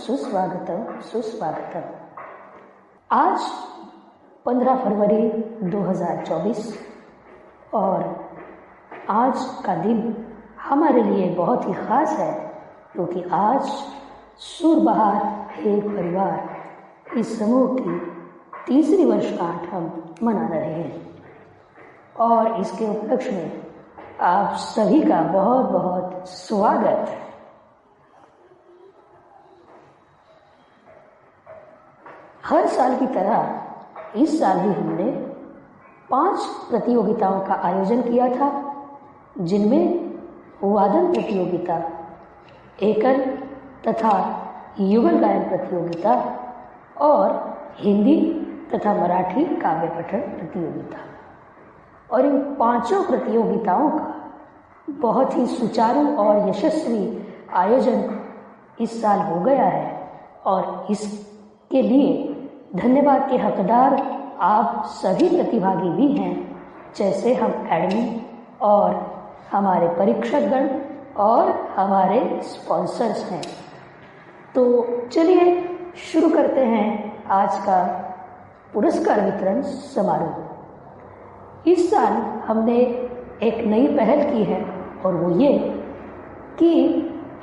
सुस्वागतम सुस्वागतम। आज 15 फरवरी 2024 और आज का दिन हमारे लिए बहुत ही ख़ास है, क्योंकि आज सुरबहार एक परिवार इस समूह की तीसरी वर्षगांठ हम मना रहे हैं और इसके उपलक्ष्य में आप सभी का बहुत बहुत स्वागत। हर साल की तरह इस साल भी हमने 5 प्रतियोगिताओं का आयोजन किया था, जिनमें वादन प्रतियोगिता, एकल तथा युगल गायन प्रतियोगिता और हिंदी तथा मराठी काव्य पठन प्रतियोगिता। और इन 5 प्रतियोगिताओं का बहुत ही सुचारू और यशस्वी आयोजन इस साल हो गया है और इसके लिए धन्यवाद के हकदार आप सभी प्रतिभागी भी हैं, जैसे हम एडमिन और हमारे परीक्षकगण और हमारे स्पॉन्सर्स हैं। तो चलिए शुरू करते हैं आज का पुरस्कार वितरण समारोह। इस साल हमने एक नई पहल की है और वो ये कि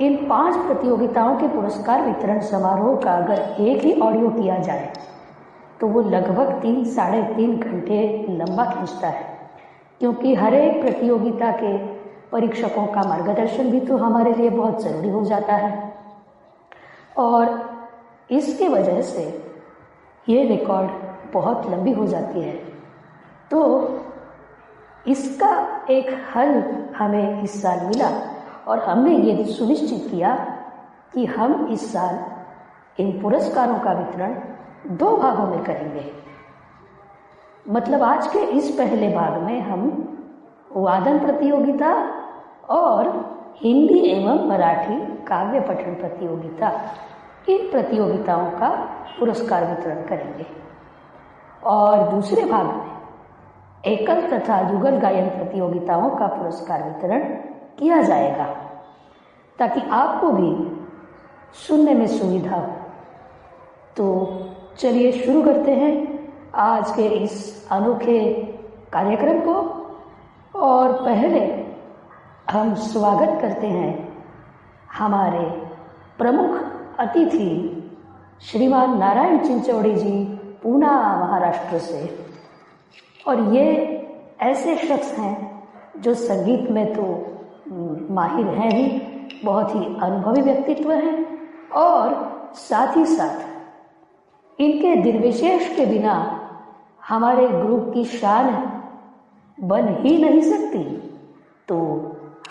इन 5 प्रतियोगिताओं के पुरस्कार वितरण समारोह का अगर एक ही ऑडियो किया जाए तो वो लगभग 3-3.5 घंटे लंबा खींचता है, क्योंकि हर एक प्रतियोगिता के परीक्षकों का मार्गदर्शन भी तो हमारे लिए बहुत ज़रूरी हो जाता है और इसके वजह से ये रिकॉर्ड बहुत लंबी हो जाती है। तो इसका एक हल हमें इस साल मिला और हमने ये सुनिश्चित किया कि हम इस साल इन पुरस्कारों का वितरण 2 भागों में करेंगे। मतलब आज के इस पहले भाग में हम वादन प्रतियोगिता और हिंदी एवं मराठी काव्य पठन प्रतियोगिता, इन प्रतियोगिताओं का पुरस्कार वितरण करेंगे और दूसरे भाग में एकल तथा युगल गायन प्रतियोगिताओं का पुरस्कार वितरण किया जाएगा, ताकि आपको भी सुनने में सुविधा हो। तो चलिए शुरू करते हैं आज के इस अनोखे कार्यक्रम को और पहले हम स्वागत करते हैं हमारे प्रमुख अतिथि श्रीमान नारायण चिंचोड़ी जी, पूना महाराष्ट्र से। और ये ऐसे शख्स हैं जो संगीत में तो माहिर हैं ही, बहुत ही अनुभवी व्यक्तित्व हैं और साथ ही साथ इनके निर्विशेष के बिना हमारे ग्रुप की शान बन ही नहीं सकती। तो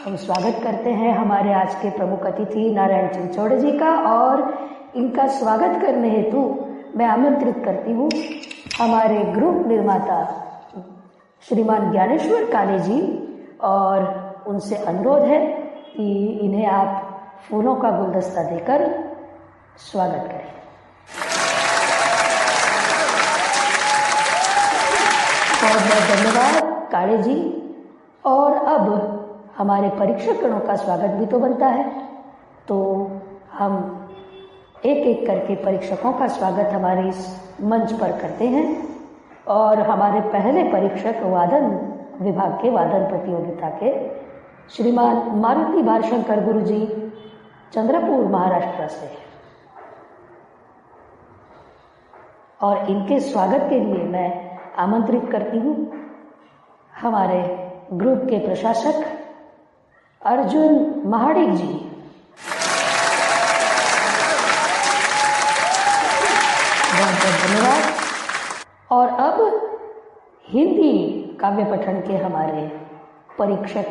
हम स्वागत करते हैं हमारे आज के प्रमुख अतिथि नारायण चिंचोड़े जी का और इनका स्वागत करने हेतु मैं आमंत्रित करती हूँ हमारे ग्रुप निर्माता श्रीमान ज्ञानेश्वर काले जी, और उनसे अनुरोध है कि इन्हें आप फूलों का गुलदस्ता देकर स्वागत करें। बहुत बहुत धन्यवाद काले जी। और अब हमारे परीक्षकगणों का स्वागत भी तो बनता है, तो हम एक एक करके परीक्षकों का स्वागत हमारे इस मंच पर करते हैं। और हमारे पहले परीक्षक वादन विभाग के वादन प्रतियोगिता के श्रीमान मारुति भारशंकर गुरु जी, चंद्रपुर महाराष्ट्र से, और इनके स्वागत के लिए मैं आमंत्रित करती हूँ हमारे ग्रुप के प्रशासक अर्जुन महाडिक जी। बहुत बहुत धन्यवाद। और अब हिंदी काव्य पठन के हमारे परीक्षक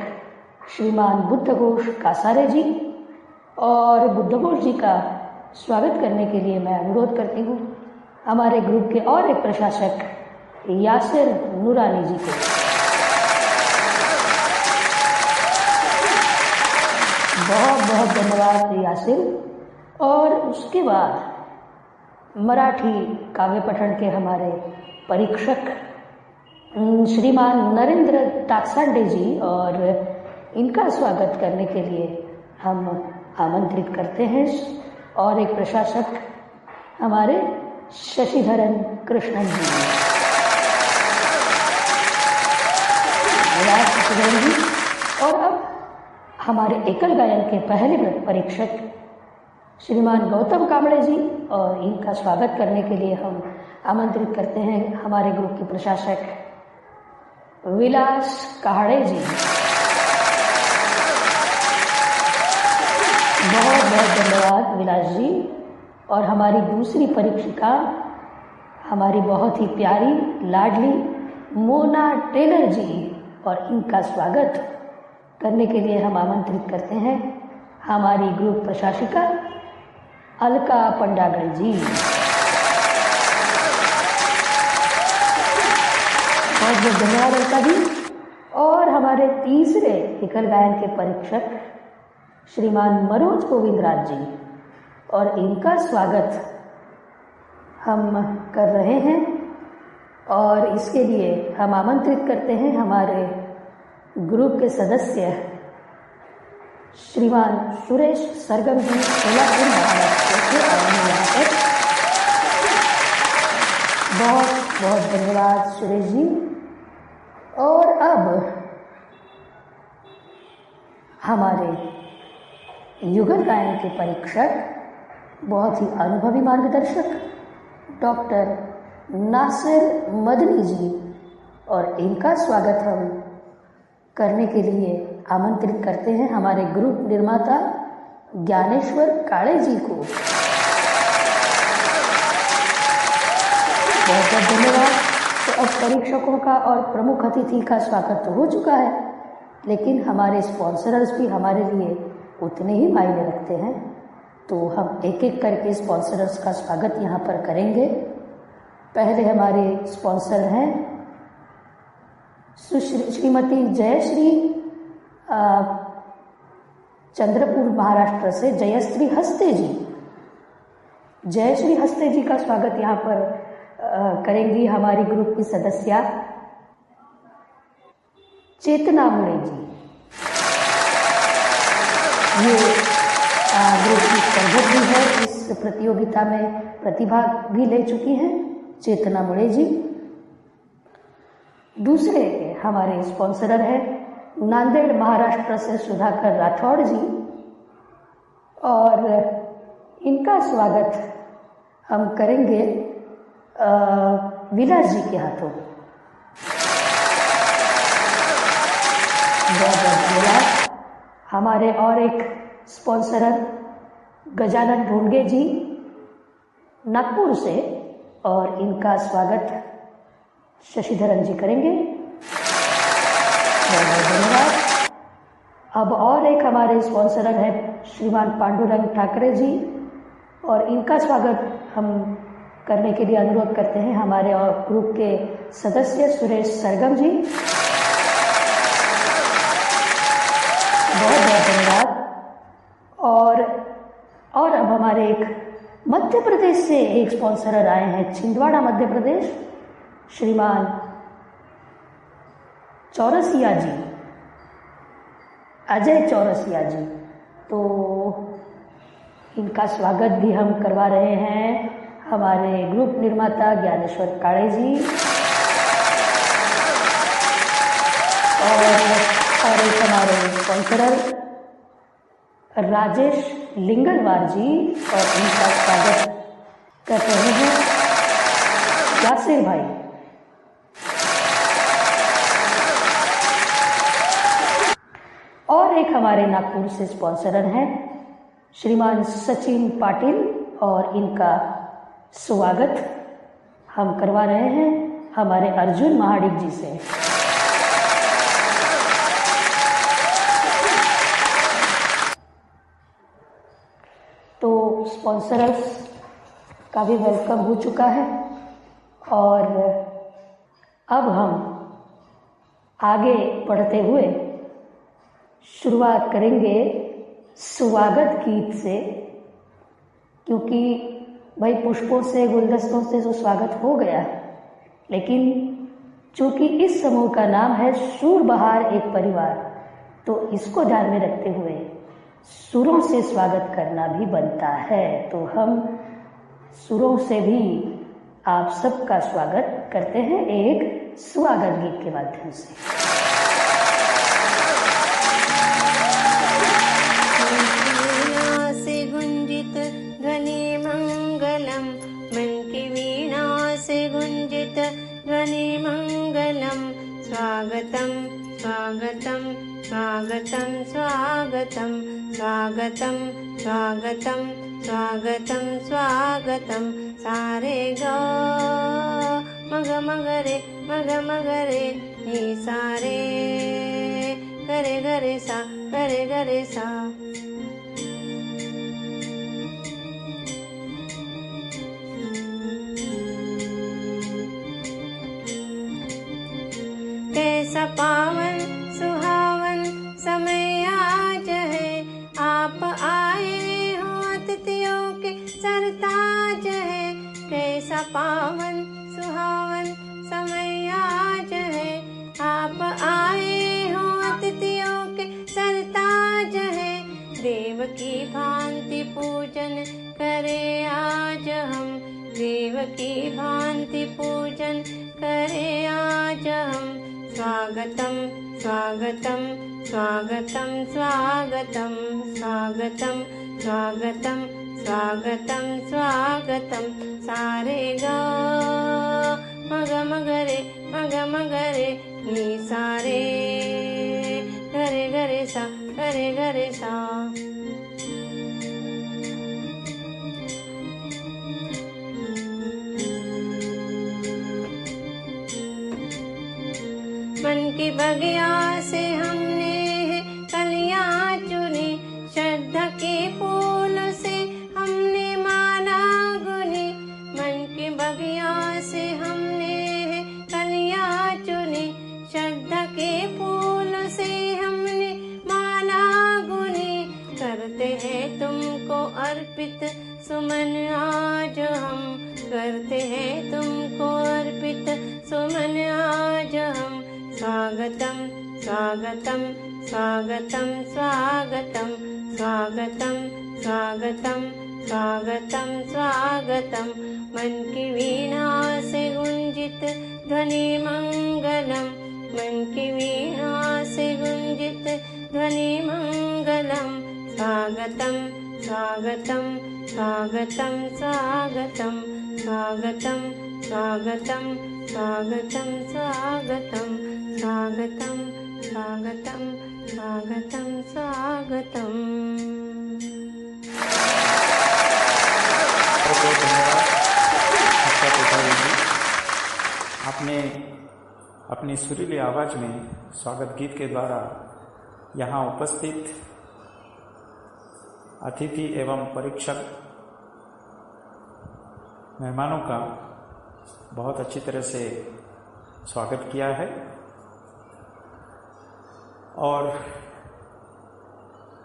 श्रीमान बुद्धघोष कासारे जी, और बुद्धघोष जी का स्वागत करने के लिए मैं अनुरोध करती हूँ हमारे ग्रुप के और एक प्रशासक यासिर नूरानी जी को। बहुत बहुत धन्यवाद यासिर। और उसके बाद मराठी काव्य पठन के हमारे परीक्षक श्रीमान नरेंद्र ताकसांडे जी, और इनका स्वागत करने के लिए हम आमंत्रित करते हैं और एक प्रशासक हमारे शशिधरन कृष्णन जी। शशिधरन जी। और अब हमारे एकल गायन के पहले परीक्षक श्रीमान गौतम कांबड़े जी, और इनका स्वागत करने के लिए हम आमंत्रित करते हैं हमारे ग्रुप के प्रशासक विलास काहड़े जी। बहुत बहुत धन्यवाद विलास जी। और हमारी दूसरी परीक्षिका हमारी बहुत ही प्यारी लाडली मोना टेलर जी, और इनका स्वागत करने के लिए हम आमंत्रित करते हैं हमारी ग्रुप प्रशासिका अलका पंडागड़े जी। बहुत बहुत धन्यवाद अलका जी। और हमारे तीसरे एकल गायन के परीक्षक श्रीमान मनोज गोविंद राज जी, और इनका स्वागत हम कर रहे हैं। और इसके लिए हम आमंत्रित करते हैं हमारे ग्रुप के सदस्य श्रीमान सुरेश सरगम जी, सोलापुर महाराष्ट्र से आए हैं यहाँ पर। बहुत बहुत धन्यवाद सुरेश जी। और अब हमारे युगल गायन के परीक्षक बहुत ही अनुभवी मार्गदर्शक डॉक्टर नासिर मदनी जी, और इनका स्वागत हम करने के लिए आमंत्रित करते हैं हमारे ग्रुप निर्माता ज्ञानेश्वर काळे जी को। बहुत बहुत धन्यवाद। तो अब परीक्षकों का और प्रमुख अतिथि का स्वागत तो हो चुका है, लेकिन हमारे स्पॉन्सरर्स भी हमारे लिए उतने ही मायने रखते हैं, तो हम एक एक करके स्पॉन्सरर्स का स्वागत यहाँ पर करेंगे। पहले हमारे स्पॉन्सर हैं श्रीमती जयश्री चंद्रपुर महाराष्ट्र से जयश्री हस्ते जी। जयश्री हस्ते जी का स्वागत यहाँ पर करेंगी हमारी ग्रुप की सदस्या चेतना मुड़े जी। ये ग्रुप की स्पर्धक भी है, इस प्रतियोगिता में प्रतिभाग भी ले चुकी हैं चेतना मुड़े जी। दूसरे हमारे स्पॉन्सरर है नांदेड़ महाराष्ट्र से सुधाकर राठौड़ जी, और इनका स्वागत हम करेंगे विलास जी के हाथों। बहुत बहुत धन्यवाद। हमारे और एक स्पॉन्सरर गजानन ढोंगे जी नागपुर से, और इनका स्वागत शशिधरन जी करेंगे। बहुत बहुत धन्यवाद। अब और एक हमारे स्पॉन्सरर है श्रीमान पांडुरंग ठाकरे जी, और इनका स्वागत हम करने के लिए अनुरोध करते हैं हमारे और ग्रुप के सदस्य सुरेश सरगम जी। बहुत बहुत धन्यवाद। और अब हमारे एक मध्य प्रदेश से एक स्पॉन्सरर आए हैं, छिंदवाड़ा मध्य प्रदेश, श्रीमान चौरसिया जी, अजय चौरसिया जी। तो इनका स्वागत भी हम करवा रहे हैं हमारे ग्रुप निर्माता ज्ञानेश्वर काळे जी, और एक हमारे स्पॉन्सरर राजेश लिंगनवार जी, और इनका स्वागत कर रहे हैं यासिर भाई। और एक हमारे नागपुर से स्पॉन्सरर हैं श्रीमान सचिन पाटिल, और इनका स्वागत हम करवा रहे हैं हमारे अर्जुन महाडिक जी से। तो स्पॉन्सरर्स का भी वेलकम हो चुका है, और अब हम आगे बढ़ते हुए शुरुआत करेंगे स्वागत गीत से, क्योंकि भाई पुष्पों से गुलदस्तों से जो स्वागत हो गया, लेकिन चूंकि इस समूह का नाम है शूर बहार एक परिवार, तो इसको ध्यान में रखते हुए सुरों से स्वागत करना भी बनता है। तो हम सुरों से भी आप सबका स्वागत करते हैं एक स्वागत गीत के माध्यम से। ध्वनि मंगलम, मन की वीणा से गुंजित ध्वनि मंगलम। स्वागतम स्वागतम स्वागतम स्वागतम स्वागतम स्वागतम स्वागतम स्वागतम। सारे गा मग मगरे मग मगरे नी सारे गरे गरे सा गरे गरे सा। कैसा पावन सुहावन समय आज है, आप आए हो अतिथियों के सरताज है। कैसा पावन सुहावन समय आज है, आप आए हो अतिथियों के सरताज है। देव की भांति पूजन करे आज हम, देव की भांति पूजन करे आज हम। स्वागतम स्वागतम स्वागतम स्वागतम स्वागतम स्वागतम स्वागतम स्वागतम। सारे गा मग मगरे मग मगरे नी सारे गरे गरे सा गरे गरे सा। मन की बगिया से हमने कलियां चुनी, श्रद्धा के फूल से हमने माला गुनी। मन की बगिया से हमने कलियां चुनी, श्रद्धा के फूल से हमने माला गुनी। करते हैं तुमको अर्पित सुमन आज हम, करते हैं तुमको अर्पित सुमन आज हम। स्वागतम स्वागतम स्वागतम स्वागतम स्वागतम स्वागतम स्वागतम स्वागतम। मन की वीणा से गुंजित ध्वनि मंगलम, मन की वीणा से गुंजित ध्वनि मंगलम। स्वागतम स्वागतम स्वागतम स्वागतम स्वागतम स्वागतम स्वागतम स्वागतम स्वागतम स्वागतम स्वागतम स्वागतम। आपने अपनी सुरीली आवाज में स्वागत गीत के द्वारा यहाँ उपस्थित अतिथि एवं परीक्षक मेहमानों का बहुत अच्छी तरह से स्वागत किया है। और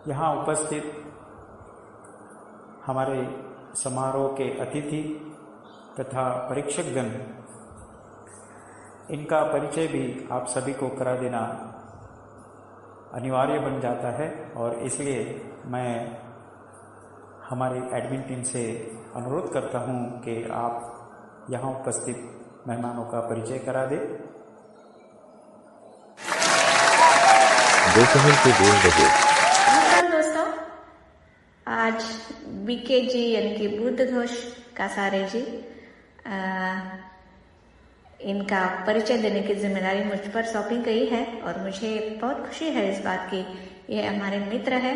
यहाँ उपस्थित हमारे समारोह के अतिथि तथा परीक्षकगण, इनका परिचय भी आप सभी को करा देना अनिवार्य बन जाता है। और इसलिए मैं हमारी एडमिन टीम से अनुरोध करता हूँ कि आप यहाँ उपस्थित मेहमानों का परिचय करा दें। दोपहर के 2 बजे। नमस्कार दोस्तों, आज बीके जी यानी कि बुद्ध घोष कासारे जी, इनका परिचय देने की जिम्मेदारी मुझ पर सौंपी गई है और मुझे बहुत खुशी है इस बात की। ये हमारे मित्र है,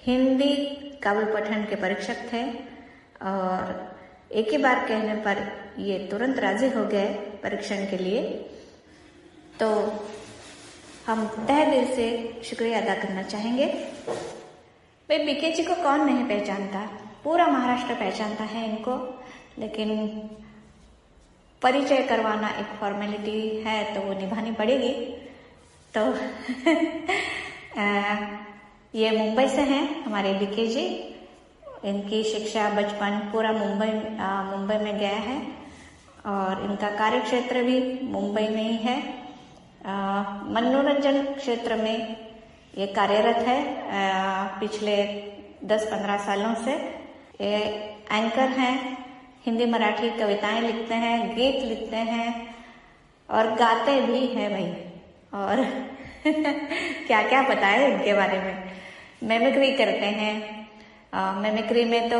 हिंदी काव्य पठन के परीक्षक थे और एक ही बार कहने पर ये तुरंत राजी हो गए परीक्षण के लिए। तो हम तहे दिल से शुक्रिया अदा करना चाहेंगे। भाई बीके जी को कौन नहीं पहचानता, पूरा महाराष्ट्र पहचानता है इनको, लेकिन परिचय करवाना एक फॉर्मेलिटी है तो वो निभानी पड़ेगी। तो ये मुंबई से हैं हमारे बीके जी। इनकी शिक्षा बचपन पूरा मुंबई में गया है और इनका कार्य क्षेत्र भी मुंबई में ही है। मनोरंजन क्षेत्र में ये कार्यरत है पिछले 10-15 सालों से। ये एंकर हैं, हिंदी मराठी कविताएं लिखते हैं, गीत लिखते हैं और गाते भी हैं भाई। और क्या क्या बताएं इनके बारे में। मिमिक्री करते हैं। मिमिक्री में तो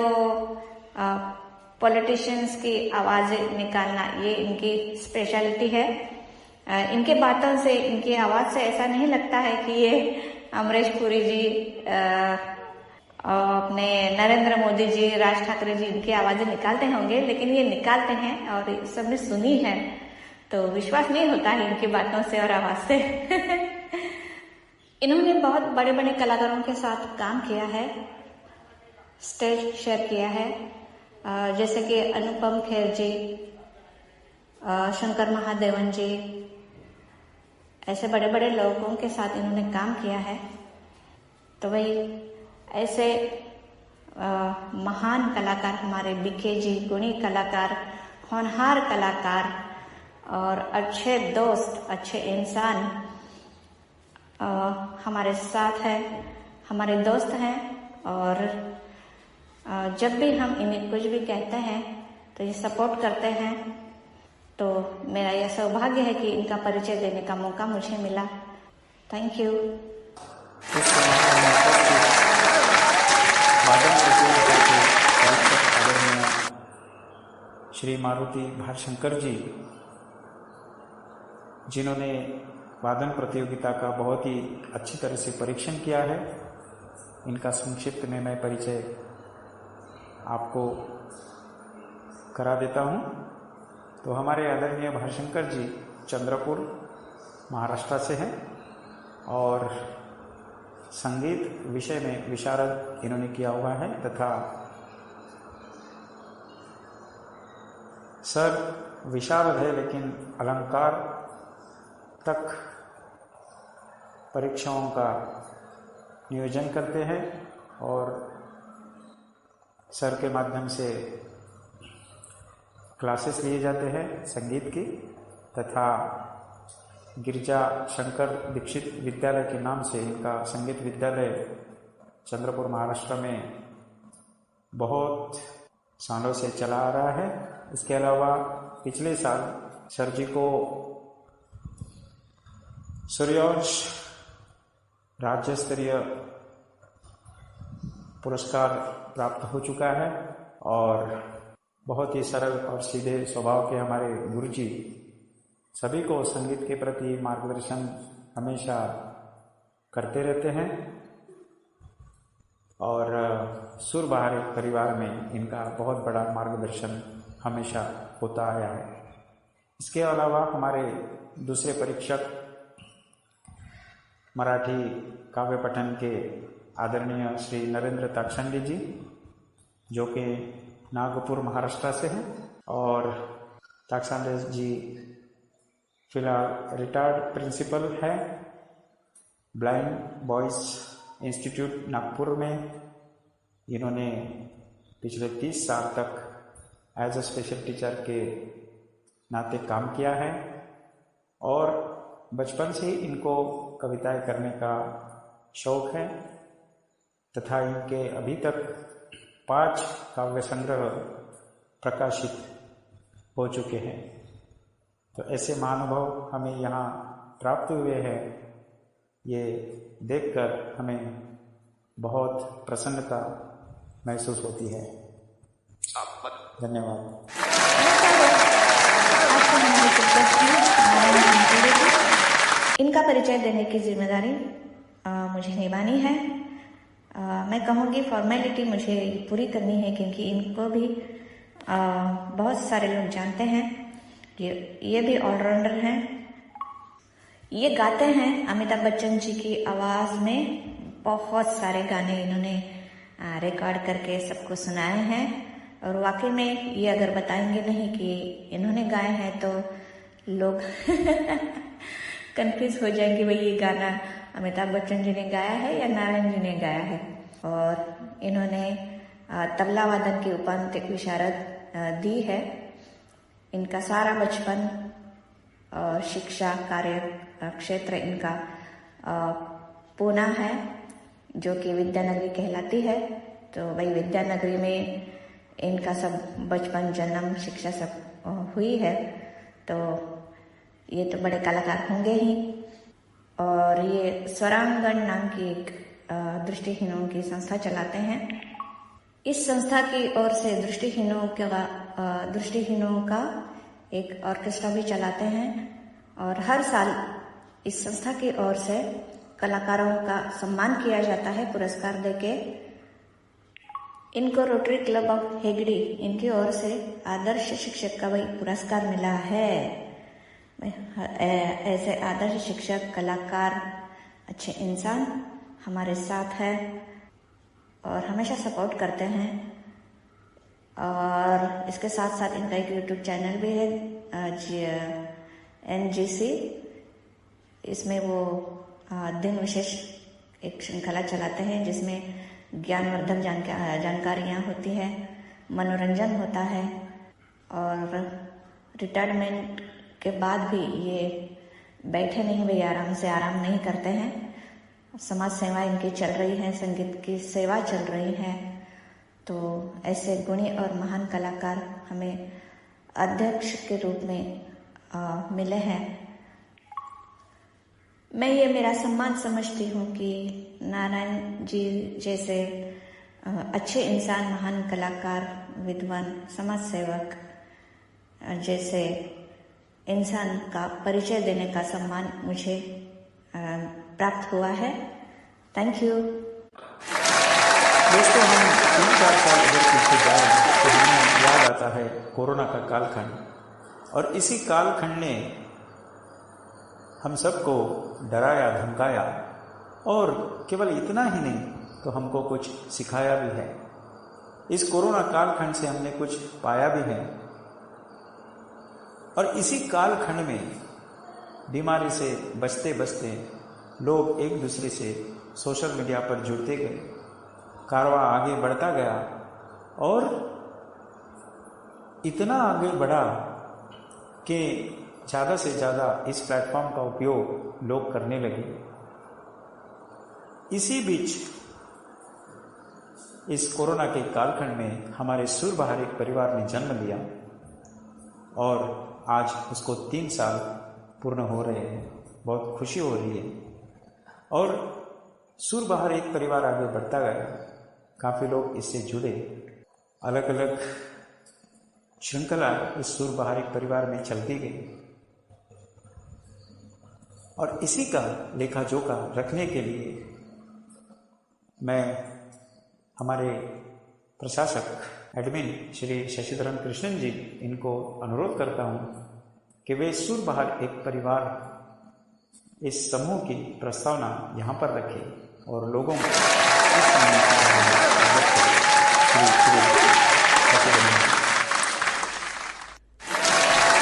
पॉलिटिशियंस की आवाजें निकालना ये इनकी स्पेशलिटी है। इनके बातों से, इनकी आवाज से ऐसा नहीं लगता है कि ये अमरीश पुरी जी, अपने नरेंद्र मोदी जी, राज ठाकरे जी इनकी आवाजें निकालते होंगे, लेकिन ये निकालते हैं और सबने सुनी है तो विश्वास नहीं होता है इनकी बातों से और आवाज से। इन्होंने बहुत बड़े बड़े कलाकारों के साथ काम किया है, स्टेज शेयर किया है, जैसे कि अनुपम खेर जी, शंकर महादेवन जी, ऐसे बड़े बड़े लोगों के साथ इन्होंने काम किया है। तो भाई ऐसे महान कलाकार हमारे बीके जी, गुणी कलाकार, होनहार कलाकार और अच्छे दोस्त, अच्छे इंसान हमारे साथ है, हमारे दोस्त हैं। और जब भी हम इन्हें कुछ भी कहते हैं तो ये सपोर्ट करते हैं। तो मेरा यह सौभाग्य है कि इनका परिचय देने का मौका मुझे मिला। Thank you. श्री मारुति भालशंकर जी, जिन्होंने वादन प्रतियोगिता का बहुत ही अच्छी तरह से परीक्षण किया है, इनका संक्षिप्त में मैं परिचय आपको करा देता हूं। तो हमारे आदरणीय भालशंकर जी चंद्रपुर महाराष्ट्र से हैं और संगीत विषय में विशारद इन्होंने किया हुआ है तथा सर विशारद है, लेकिन अलंकार तक परीक्षाओं का नियोजन करते हैं और सर के माध्यम से क्लासेस लिए जाते हैं संगीत की, तथा गिरिजा शंकर दीक्षित विद्यालय के नाम से इनका संगीत विद्यालय चंद्रपुर महाराष्ट्र में बहुत सालों से चला आ रहा है। इसके अलावा पिछले साल सर जी को सूर्यवंश राज्य स्तरीय पुरस्कार प्राप्त हो चुका है और बहुत ही सरल और सीधे स्वभाव के हमारे गुरुजी सभी को संगीत के प्रति मार्गदर्शन हमेशा करते रहते हैं और सुरबहार परिवार में इनका बहुत बड़ा मार्गदर्शन हमेशा होता आया है। इसके अलावा हमारे दूसरे परीक्षक मराठी काव्य पठन के आदरणीय श्री नरेंद्र ताक्षंडे जी, जो कि नागपुर महाराष्ट्र से हैं, और ताक्षंडे जी फिलहाल रिटायर्ड प्रिंसिपल है ब्लाइंड बॉयज इंस्टीट्यूट नागपुर में। इन्होंने पिछले 30 साल तक एज अ स्पेशल टीचर के नाते काम किया है और बचपन से ही इनको कविताएं करने का शौक है तथा इनके अभी तक 5 काव्य संग्रह प्रकाशित हो चुके हैं। तो ऐसे महानुभाव हमें यहाँ प्राप्त हुए हैं, ये देखकर हमें बहुत प्रसन्नता महसूस होती है। धन्यवाद। इनका परिचय देने की जिम्मेदारी मुझे निभानी है। मैं कहूँगी फॉर्मेलिटी मुझे पूरी करनी है, क्योंकि इनको भी बहुत सारे लोग जानते हैं। ये भी ऑलराउंडर हैं। ये गाते हैं अमिताभ बच्चन जी की आवाज़ में। बहुत सारे गाने इन्होंने रिकॉर्ड करके सबको सुनाए हैं और वाकई में ये अगर बताएंगे नहीं कि इन्होंने गाए हैं तो लोग कंफ्यूज हो जाएंगे, भाई ये गाना अमिताभ बच्चन जी ने गाया है या नारायण जी ने गाया है। और इन्होंने तबला वादन की उपांत्य विशारद दी है। इनका सारा बचपन और शिक्षा कार्य क्षेत्र इनका पूना है, जो कि विद्यानगरी कहलाती है। तो वही विद्यानगरी में इनका सब बचपन, जन्म, शिक्षा सब हुई है। तो ये तो बड़े कलाकार होंगे ही। और ये स्वरांगण नाम की एक दृष्टिहीनों की संस्था चलाते हैं। इस संस्था की ओर से दृष्टिहीनों का एक ऑर्केस्ट्रा भी चलाते हैं और हर साल इस संस्था की ओर से कलाकारों का सम्मान किया जाता है पुरस्कार देके। इनको रोटरी क्लब ऑफ हेगड़ी इनकी ओर से आदर्श शिक्षक का वही पुरस्कार मिला है। ऐसे आदर्श शिक्षक, कलाकार, अच्छे इंसान हमारे साथ है और हमेशा सपोर्ट करते हैं। और इसके साथ साथ इनका एक यूट्यूब चैनल भी है, NGC। इसमें वो दिन विशेष एक श्रृंखला चलाते हैं जिसमें ज्ञानवर्धक जानकारियाँ होती हैं, मनोरंजन होता है। और रिटायरमेंट के बाद भी ये बैठे नहीं, वे आराम नहीं करते हैं। समाज सेवा इनकी चल रही है, संगीत की सेवा चल रही है। तो ऐसे गुणी और महान कलाकार हमें अध्यक्ष के रूप में मिले हैं। मैं ये मेरा सम्मान समझती हूँ कि नारायण जी जैसे अच्छे इंसान, महान कलाकार, विद्वान, समाज सेवक जैसे इंसान का परिचय देने का सम्मान मुझे प्राप्त हुआ है। Thank you. दोस्तों, हम 3-4 साल अगर पीछे जाए तो हमें याद आता है कोरोना का कालखंड, और इसी कालखंड ने हम सबको डराया, धमकाया, और केवल इतना ही नहीं तो हमको कुछ सिखाया भी है। इस कोरोना कालखंड से हमने कुछ पाया भी है। और इसी कालखंड में बीमारी से बचते बचते लोग एक दूसरे से सोशल मीडिया पर जुड़ते गए, कारवां आगे बढ़ता गया और इतना आगे बढ़ा कि ज़्यादा से ज़्यादा इस प्लेटफॉर्म का उपयोग लोग करने लगे। इसी बीच इस कोरोना के कालखंड में हमारे सुरबहार एक परिवार ने जन्म लिया और आज उसको 3 साल पूर्ण हो रहे हैं। बहुत खुशी हो रही है और सुरबहार एक परिवार आगे बढ़ता गया। काफ़ी लोग इससे जुड़े, अलग अलग श्रृंखला इस सुरबहार एक परिवार में चलती गई और इसी का लेखा जोखा रखने के लिए मैं हमारे प्रशासक एडमिन श्री शशिधरन कृष्णन जी इनको अनुरोध करता हूं कि वे सुरबहार एक परिवार इस समूह की प्रस्तावना यहाँ पर रखें और लोगों को इस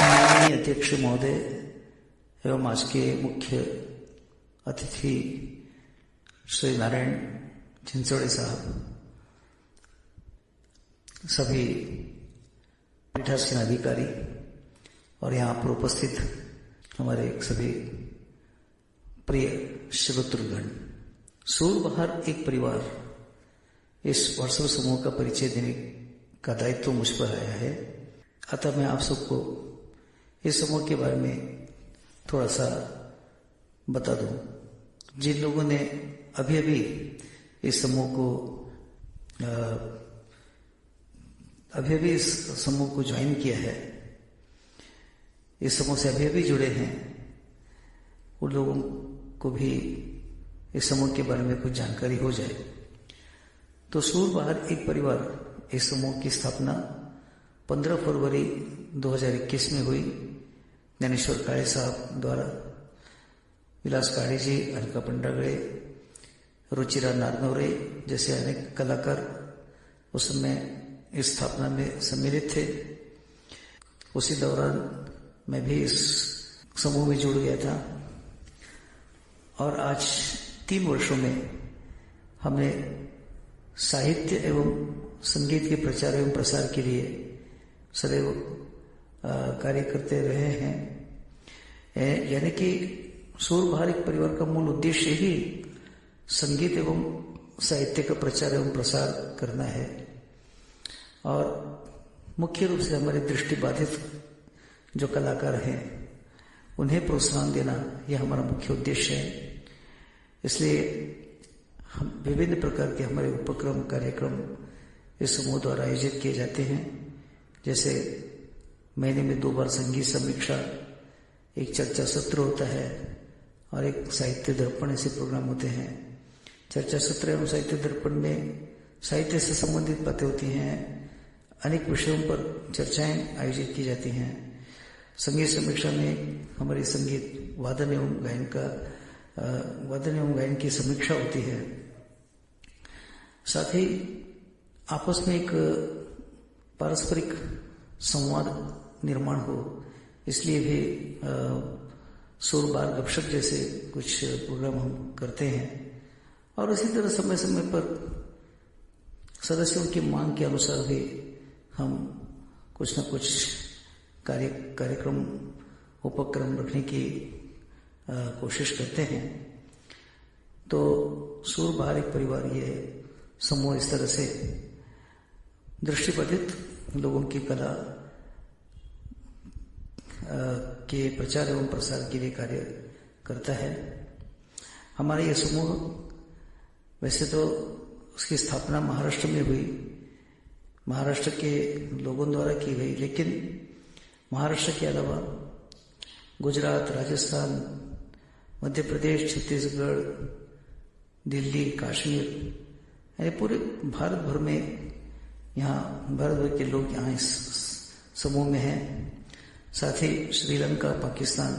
माननीय अध्यक्ष महोदय एवं आज के मुख्य अतिथि श्री नारायण चिंचोड़े साहब, सभी पीठासीन अधिकारी और यहाँ पर उपस्थित हमारे सभी प्रिय श्रोतृगण, सुरबहार एक परिवार इस व्हाट्सएप समूह का परिचय देने का दायित्व मुझ पर आया है। अतः मैं आप सबको इस समूह के बारे में थोड़ा सा बता दूं। जिन लोगों ने अभी अभी इस समूह को ज्वाइन किया है, इस समूह से अभी जुड़े हैं, उन लोगों को भी इस समूह के बारे में कुछ जानकारी हो जाए। तो सुरबहार एक परिवार इस समूह की स्थापना 15 फरवरी 2021 में हुई। ज्ञानेश्वर काळे साहब द्वारा विलास काळे जी, अलका पंडागळे, रुचिरा नारनवरे जैसे अनेक कलाकार उस समय इस स्थापना में सम्मिलित थे। उसी दौरान मैं भी इस समूह में जुड़ गया था और आज 3 वर्षों में हमने साहित्य एवं संगीत के प्रचार एवं प्रसार के लिए सदैव कार्य करते रहे हैं। यानी कि सुरबहार एक परिवार का मूल उद्देश्य ही संगीत एवं साहित्य का प्रचार एवं प्रसार करना है और मुख्य रूप से हमारे दृष्टिबाधित जो कलाकार हैं उन्हें प्रोत्साहन देना यह हमारा मुख्य उद्देश्य है। इसलिए हम विभिन्न प्रकार के हमारे उपक्रम कार्यक्रम इस समूह द्वारा आयोजित किए जाते हैं। जैसे महीने में 2 बार संगीत समीक्षा, एक चर्चा सत्र होता है और एक साहित्य दर्पण, ऐसे प्रोग्राम होते हैं। चर्चा सत्र एवं साहित्य दर्पण में साहित्य से संबंधित बातें होती हैं, अनेक विषयों पर चर्चाएं आयोजित की जाती हैं। संगीत समीक्षा में हमारी संगीत वादन एवं गायन की समीक्षा होती है। साथ ही आपस में एक पारस्परिक संवाद निर्माण हो, इसलिए भी सुर बार गपशप जैसे कुछ प्रोग्राम हम करते हैं। और उसी तरह समय समय पर सदस्यों की मांग के अनुसार भी हम कुछ न कुछ कार्यक्रम उपक्रम रखने की कोशिश करते हैं। तो सुर बाहर एक परिवार ये समूह इस तरह से दृष्टिबाधित लोगों की कला के प्रचार एवं प्रसार के लिए कार्य करता है। हमारा यह समूह वैसे तो उसकी स्थापना महाराष्ट्र में हुई, महाराष्ट्र के लोगों द्वारा की गई, लेकिन महाराष्ट्र के अलावा गुजरात, राजस्थान, मध्य प्रदेश, छत्तीसगढ़, दिल्ली, कश्मीर, यानी पूरे भारत भर में यहाँ भारत भर के लोग यहाँ इस समूह में हैं। साथ ही श्रीलंका, पाकिस्तान,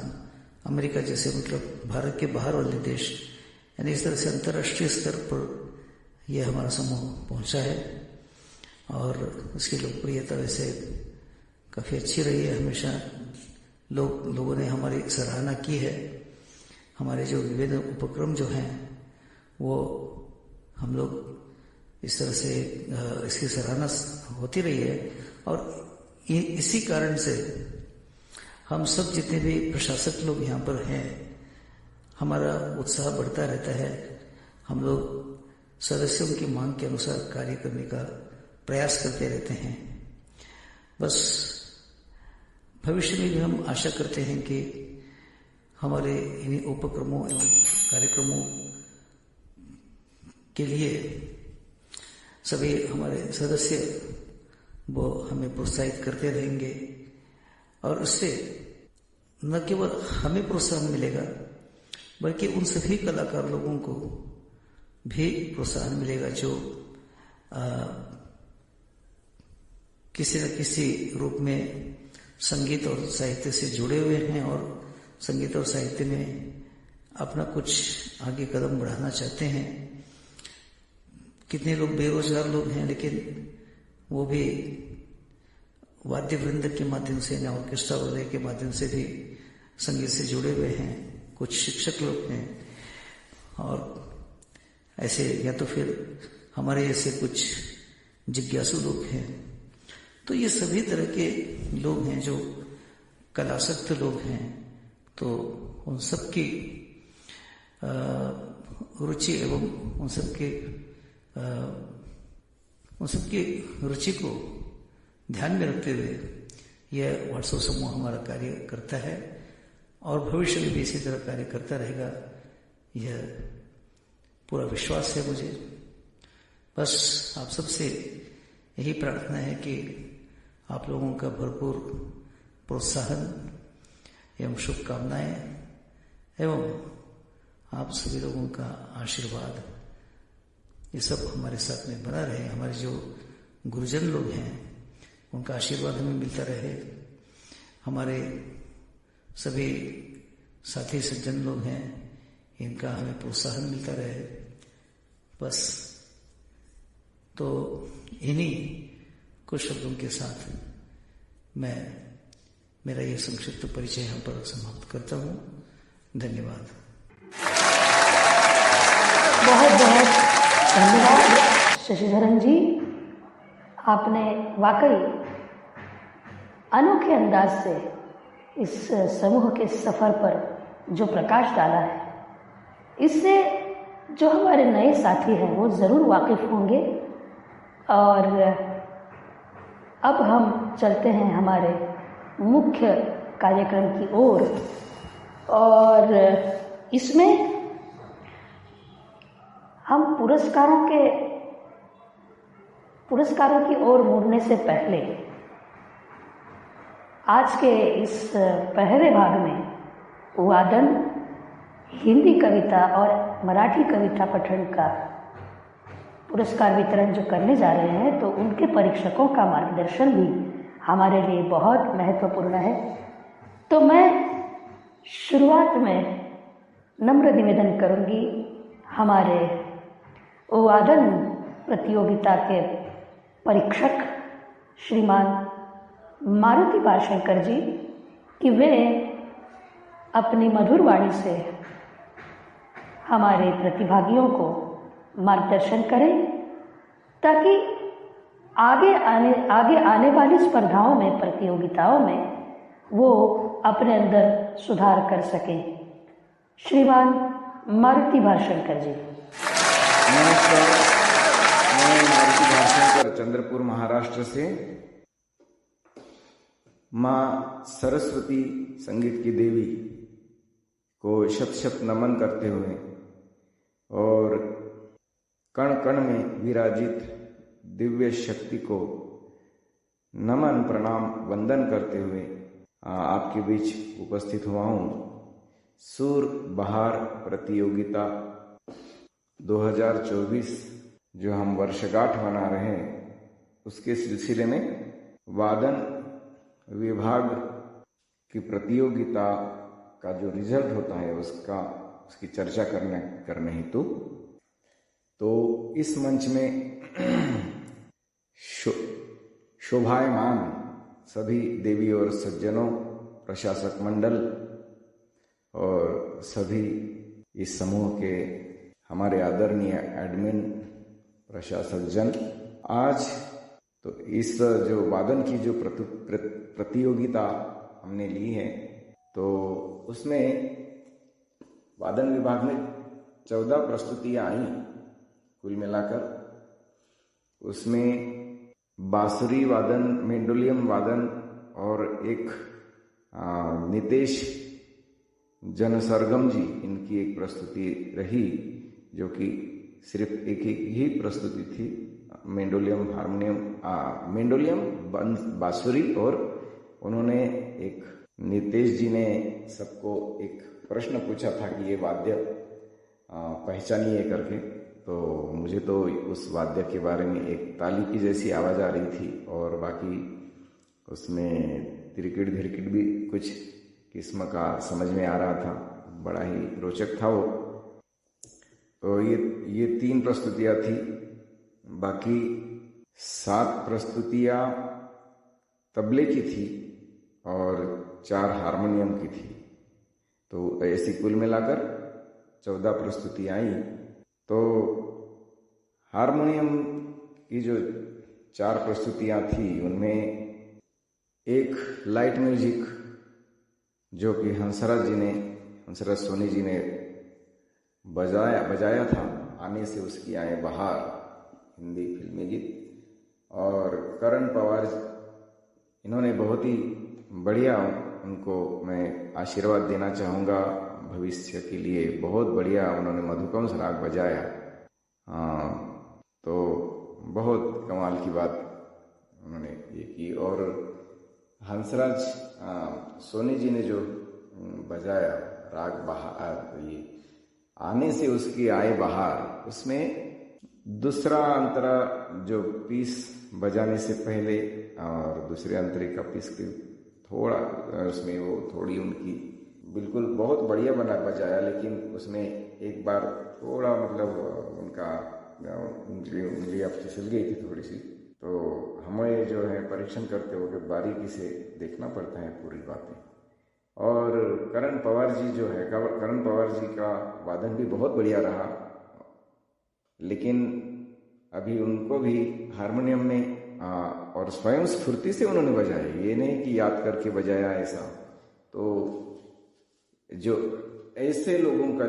अमेरिका जैसे मतलब भारत के बाहर वाले देश, यानी इस तरह से अंतर्राष्ट्रीय स्तर पर यह हमारा समूह पहुंचा है और उसकी लोकप्रियता वैसे काफ़ी अच्छी रही है। हमेशा लोगों ने हमारी सराहना की है। हमारे जो विभिन्न उपक्रम जो हैं वो हम लोग इस तरह से इसकी सराहना होती रही है और इसी कारण से हम सब जितने भी प्रशासक लोग यहाँ पर हैं, हमारा उत्साह बढ़ता रहता है। हम लोग सदस्यों की मांग के अनुसार कार्य करने का प्रयास करते रहते हैं। बस भविष्य में भी हम आशा करते हैं कि हमारे इन उपक्रमों एवं कार्यक्रमों के लिए सभी हमारे सदस्य वो हमें प्रोत्साहित करते रहेंगे और उससे न केवल हमें प्रोत्साहन मिलेगा बल्कि उन सभी कलाकार लोगों को भी प्रोत्साहन मिलेगा जो किसी न किसी रूप में संगीत और साहित्य से जुड़े हुए हैं और संगीत और साहित्य में अपना कुछ आगे कदम बढ़ाना चाहते हैं। कितने लोग बेरोजगार लोग हैं, लेकिन वो भी वाद्य वृंद के माध्यम से या ऑर्केस्ट्रा वाले के माध्यम से भी संगीत से जुड़े हुए हैं। कुछ शिक्षक लोग हैं और ऐसे या तो फिर हमारे ऐसे कुछ जिज्ञासु लोग हैं। तो ये सभी तरह के लोग हैं जो कलासक्त लोग हैं। तो उन सबकी रुचि एवं उन सबकी रुचि को ध्यान में रखते हुए यह व्हाट्सएप समूह हमारा कार्य करता है और भविष्य में भी इसी तरह कार्य करता रहेगा, यह पूरा विश्वास है मुझे। बस आप सबसे यही प्रार्थना है कि आप लोगों का भरपूर प्रोत्साहन एवं शुभकामनाएं एवं आप सभी लोगों का आशीर्वाद, ये सब हमारे साथ में बना रहे। हमारे जो गुरुजन लोग हैं उनका आशीर्वाद हमें मिलता रहे। हमारे सभी साथी सज्जन लोग हैं, इनका हमें प्रोत्साहन मिलता रहे। बस तो इन्हीं कुछ शब्दों के साथ मैं मेरा ये संक्षिप्त परिचय यहाँ पर समाप्त करता हूँ। धन्यवाद। बहुत बहुत धन्यवाद शशिधरन जी, आपने वाकई अनोखे अंदाज से इस समूह के सफर पर जो प्रकाश डाला है, इससे जो हमारे नए साथी हैं वो ज़रूर वाकिफ़ होंगे। और अब हम चलते हैं हमारे मुख्य कार्यक्रम की ओर, और इसमें हम पुरस्कारों की ओर मुड़ने से पहले आज के इस पहले भाग में वादन, हिंदी कविता और मराठी कविता पठन का पुरस्कार वितरण जो करने जा रहे हैं, तो उनके परीक्षकों का मार्गदर्शन भी हमारे लिए बहुत महत्वपूर्ण है। तो मैं शुरुआत में नम्र निवेदन करूंगी हमारे वादन प्रतियोगिता के परीक्षक श्रीमान मारुति बालशंकर जी कि वे अपनी मधुर वाणी से हमारे प्रतिभागियों को मार्गदर्शन करें, ताकि आगे आने वाली स्पर्धाओं में, प्रतियोगिताओं में वो अपने अंदर सुधार कर सकें। श्रीमान मारुति बालशंकर जी। नमस्कार, मैं मारुति बालशंकर चंद्रपुर महाराष्ट्र से माँ सरस्वती संगीत की देवी को शत शत नमन करते हुए और कण कण में विराजित दिव्य शक्ति को नमन प्रणाम वंदन करते हुए आपके बीच उपस्थित हुआ हूँ। सुर बहार प्रतियोगिता 2024 जो हम वर्षगांठ मना रहे हैं, उसके सिलसिले में वादन विभाग की प्रतियोगिता का जो रिजल्ट होता है उसकी चर्चा करने हेतु तो इस मंच में शोभायमान सभी देवी और सज्जनों, प्रशासक मंडल और सभी इस समूह के हमारे आदरणीय एडमिन प्रशासक जन, आज तो इस जो वादन की जो प्रतियोगिता हमने ली है, तो उसमें वादन विभाग में 14 प्रस्तुतियां आई कुल मिलाकर। उसमें बांसुरी वादन, मेंडोलियम वादन और एक नितेश जनसरगम जी, इनकी एक प्रस्तुति रही जो कि सिर्फ एक ही प्रस्तुति थी। मेंडोलियम मेंडोलियम बांसुरी, और उन्होंने एक नितेश जी ने सबको एक प्रश्न पूछा था कि ये वाद्य पहचानिए करके। तो मुझे तो उस वाद्य के बारे में एक ताली की जैसी आवाज़ आ रही थी, और बाकी उसमें तिरकिट धिरकिट भी कुछ किस्म का समझ में आ रहा था। बड़ा ही रोचक था वो। तो ये 3 प्रस्तुतियाँ थी। बाकी 7 प्रस्तुतियाँ तबले की थी और 4 हारमोनियम की थी। तो ऐसी कुल मिलाकर 14 प्रस्तुतियाँ आई। तो हारमोनियम की जो 4 प्रस्तुतियाँ थी, उनमें एक लाइट म्यूजिक जो कि हंसराज सोनी जी ने बजाया था, आने से उसकी आए बहार, हिंदी फिल्मी गीत। और करण पवार, इन्होंने बहुत ही बढ़िया, उनको मैं आशीर्वाद देना चाहूँगा भविष्य के लिए। बहुत बढ़िया उन्होंने मधुकंस राग बजाया। तो बहुत कमाल की बात उन्होंने ये की। और हंसराज सोनी जी ने जो बजाया राग बहार, ये आने से उसकी आए बहार, उसमें दूसरा अंतरा जो पीस बजाने से पहले और दूसरे अंतरे का पीस के थोड़ा उसमें वो थोड़ी उनकी बिल्कुल बहुत बढ़िया बजाया, लेकिन उसमें एक बार थोड़ा मतलब उनका उंगली अब फिसल गई थी थोड़ी सी। तो हमें जो है परीक्षण करते हुए बारीकी से देखना पड़ता है पूरी बातें। और करण पवार जी का वादन भी बहुत बढ़िया रहा, लेकिन अभी उनको भी हारमोनियम में और स्वयं स्फूर्ति से उन्होंने बजाया, ये नहीं कि याद करके बजाया ऐसा। तो जो ऐसे लोगों का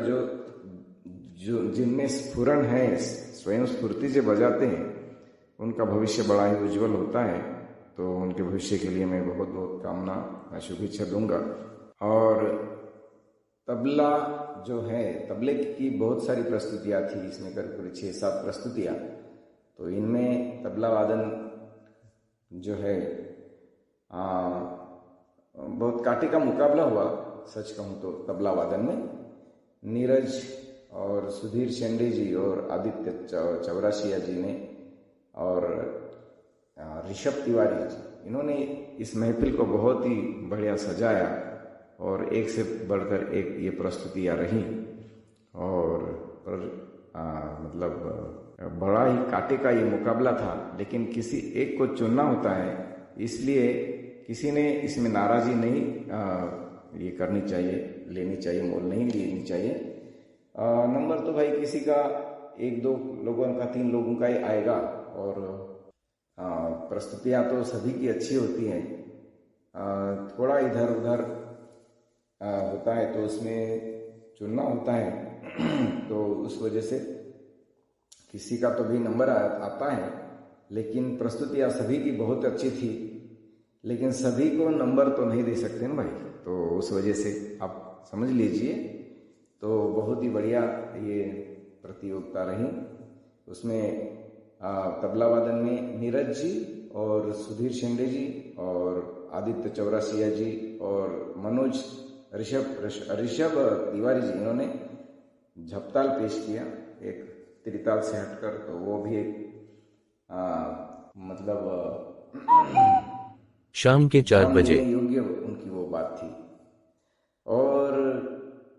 जो जिनमें स्फुरण है, स्वयं स्फूर्ति से बजाते हैं, उनका भविष्य बड़ा ही उज्जवल होता है। तो उनके भविष्य के लिए मैं बहुत बहुत कामना शुभेच्छा दूंगा। और तबला जो है, तबले की बहुत सारी प्रस्तुतियाँ थी, इसमें करीब 6-7 प्रस्तुतियाँ। तो इनमें तबला वादन जो है बहुत कांटे का मुकाबला हुआ, सच कहूँ तो। तबला वादन में नीरज और सुधीर शेंडे जी और आदित्य चौरासिया जी ने और ऋषभ तिवारी जी, इन्होंने इस महफिल को बहुत ही बढ़िया सजाया और एक से बढ़कर एक ये प्रस्तुतियाँ रही। और मतलब बड़ा ही कांटे का ये मुकाबला था, लेकिन किसी एक को चुनना होता है, इसलिए किसी ने इसमें नाराजी नहीं ये करनी चाहिए, लेनी चाहिए, मोल नहीं लेनी चाहिए। नंबर तो भाई किसी का 1-2 लोगों का, 3 लोगों का ही आएगा। और प्रस्तुतियाँ तो सभी की अच्छी होती हैं, थोड़ा इधर उधर होता है तो उसमें चुनना होता है। तो उस वजह से किसी का तो भी नंबर आता है, लेकिन प्रस्तुतियाँ सभी की बहुत अच्छी थी, लेकिन सभी को नंबर तो नहीं दे सकते ना भाई। तो उस वजह से आप समझ लीजिए। तो बहुत ही बढ़िया ये प्रतियोगिता रही। उसमें तबला वादन में नीरज जी और सुधीर शेंडे जी और आदित्य चौरासिया जी और मनोज ऋषभ तिवारी जी, इन्होंने झपताल पेश किया एक त्रिताल से हटकर। तो वो भी एक मतलब शाम के 4 बजे योग्य उनकी वो बात थी। और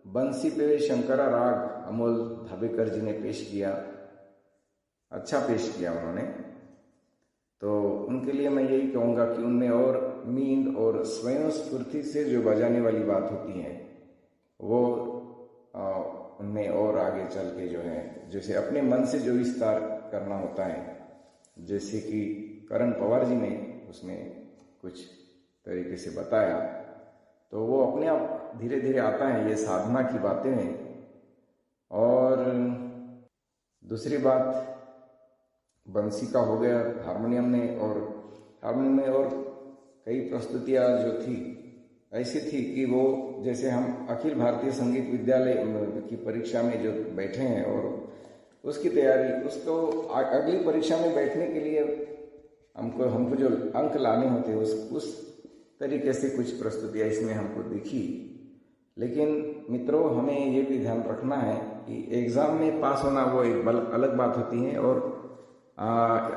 बंसी पे शंकरा राग अमोल धाबेकर जी ने पेश किया, अच्छा पेश किया उन्होंने। तो उनके लिए मैं यही कहूँगा कि उनमें और नींद और स्वयं स्फूर्ति से जो बजाने वाली बात होती है, वो उनमें और आगे चल के जो है, जैसे अपने मन से जो विस्तार करना होता है, जैसे कि करण पवार जी ने उसमें कुछ तरीके से बताया, तो वो अपने आप धीरे धीरे आता है। ये साधना की बातें हैं। और दूसरी बात बंसी का हो गया, हारमोनियम में और कई प्रस्तुतियाँ जो थी ऐसी थी कि वो जैसे हम अखिल भारतीय संगीत विद्यालय की परीक्षा में जो बैठे हैं और उसकी तैयारी, उसको अगली परीक्षा में बैठने के लिए हमको जो अंक लाने होते उस तरीके से कुछ प्रस्तुतियाँ इसमें हमको दिखी। लेकिन मित्रों, हमें ये भी ध्यान रखना है कि एग्ज़ाम में पास होना वो एक अलग बात होती है। और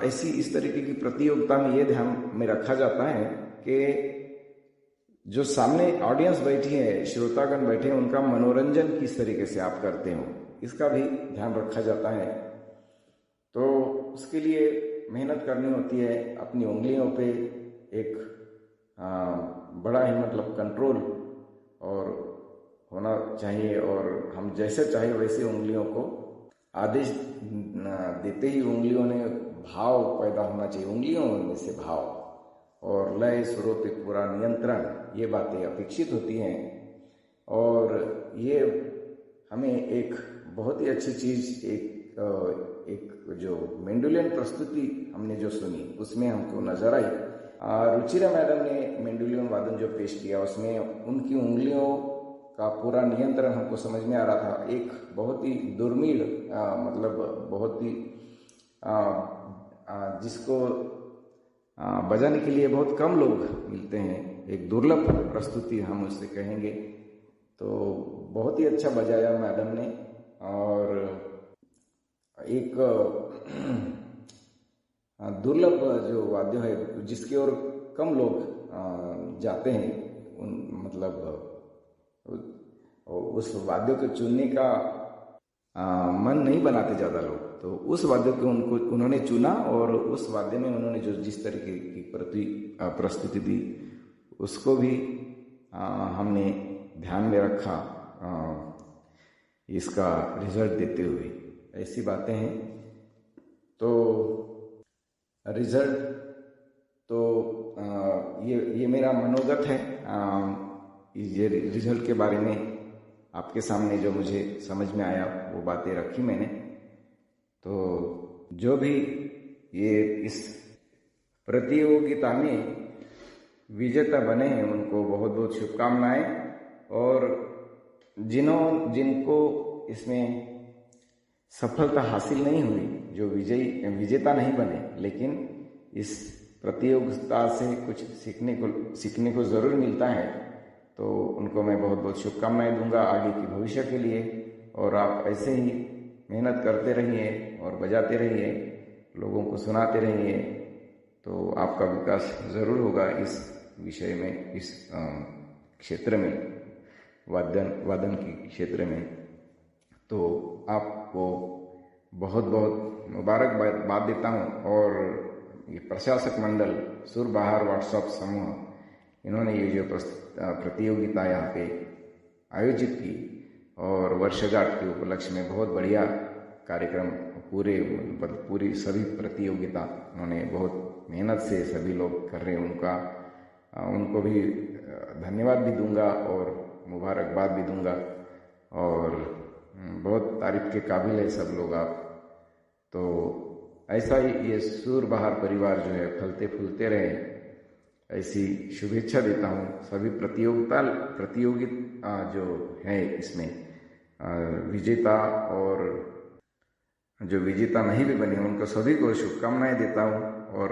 ऐसी इस तरीके की प्रतियोगिता में ये ध्यान में रखा जाता है कि जो सामने ऑडियंस बैठी है, श्रोतागण बैठे हैं, उनका मनोरंजन किस तरीके से आप करते हो, इसका भी ध्यान रखा जाता है। तो उसके लिए मेहनत करनी होती है। अपनी उंगलियों पे एक बड़ा ही मतलब कंट्रोल और होना चाहिए, और हम जैसे चाहे वैसे उंगलियों को आदेश देते ही उंगलियों ने भाव पैदा होना चाहिए, उंगलियों में से भाव और लय सुरों पे पूरा नियंत्रण, ये बातें अपेक्षित होती हैं। और ये हमें एक बहुत ही अच्छी चीज़, एक जो मेंडुलियन प्रस्तुति हमने जो सुनी उसमें हमको नजर आई। रुचिरा मैडम ने मेंडुलियन वादन जो पेश किया, उसमें उनकी उंगलियों का पूरा नियंत्रण हमको समझ में आ रहा था। एक बहुत ही दुर्मिल मतलब बहुत ही जिसको बजाने के लिए बहुत कम लोग मिलते हैं, एक दुर्लभ प्रस्तुति हम उससे कहेंगे। तो बहुत ही अच्छा बजाया मैडम ने। और एक दुर्लभ जो वाद्य है जिसकी ओर कम लोग जाते हैं, मतलब उस वाद्य को चुनने का मन नहीं बनाते ज़्यादा लोग, तो उस वाद्य को उन्होंने चुना और उस वाद्य में उन्होंने जो जिस तरीके की प्रस्तुति दी उसको भी हमने ध्यान में रखा इसका रिजल्ट देते हुए। ऐसी बातें हैं। तो रिजल्ट तो ये मेरा मनोगत है। ये रिजल्ट के बारे में आपके सामने जो मुझे समझ में आया वो बातें रखी मैंने। तो जो भी ये इस प्रतियोगिता में विजेता बने हैं उनको बहुत बहुत शुभकामनाएं, और जिनको इसमें सफलता हासिल नहीं हुई, जो विजेता नहीं बने, लेकिन इस प्रतियोगिता से कुछ सीखने को जरूर मिलता है, तो उनको मैं बहुत बहुत शुभकामनाएं दूंगा आगे की भविष्य के लिए। और आप ऐसे ही मेहनत करते रहिए और बजाते रहिए, लोगों को सुनाते रहिए, तो आपका विकास जरूर होगा इस विषय में, इस क्षेत्र में, वादन के क्षेत्र में। तो आपको बहुत बहुत मुबारकबाद देता हूँ। और ये प्रशासक मंडल सुरबहार व्हाट्सएप समूह, इन्होंने ये जो प्रतियोगिता यहाँ पे आयोजित की और वर्षगांठ के उपलक्ष्य में बहुत बढ़िया कार्यक्रम, पूरी सभी प्रतियोगिता उन्होंने बहुत मेहनत से सभी लोग कर रहे हैं, उनको भी धन्यवाद भी दूंगा और मुबारकबाद भी दूंगा। और बहुत तारीफ के काबिल है सब लोग आप। तो ऐसा ही ये सुरबहार परिवार जो है फलते फूलते रहे, ऐसी शुभेच्छा देता हूँ। सभी प्रतियोगी जो है इसमें विजेता और जो विजेता नहीं भी बने उनको सभी को शुभकामनाएं देता हूँ, और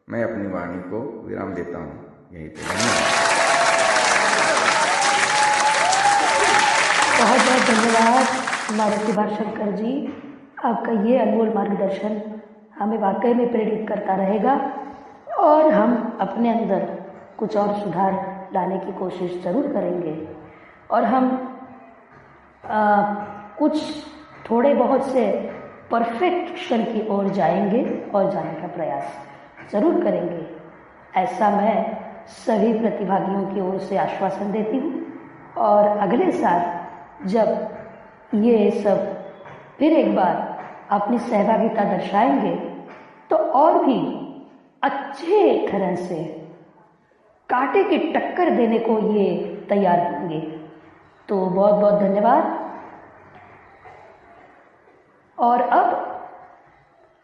मैं अपनी वाणी को विराम देता हूँ। यही तो धन्यवाद। बहुत बहुत धन्यवाद मारुति भाषणकर जी, आपका ये अनमोल मार्गदर्शन हमें वाकई में प्रेरित करता रहेगा, और हम अपने अंदर कुछ और सुधार लाने की कोशिश ज़रूर करेंगे, और हम कुछ थोड़े बहुत से परफेक्शन की ओर जाएंगे और जाने का प्रयास ज़रूर करेंगे। ऐसा मैं सभी प्रतिभागियों की ओर से आश्वासन देती हूँ। और अगले साल जब ये सब फिर एक बार अपनी सहभागिता दर्शाएंगे, तो और भी अच्छे तरह से कांटे की टक्कर देने को ये तैयार होंगे। तो बहुत बहुत धन्यवाद। और अब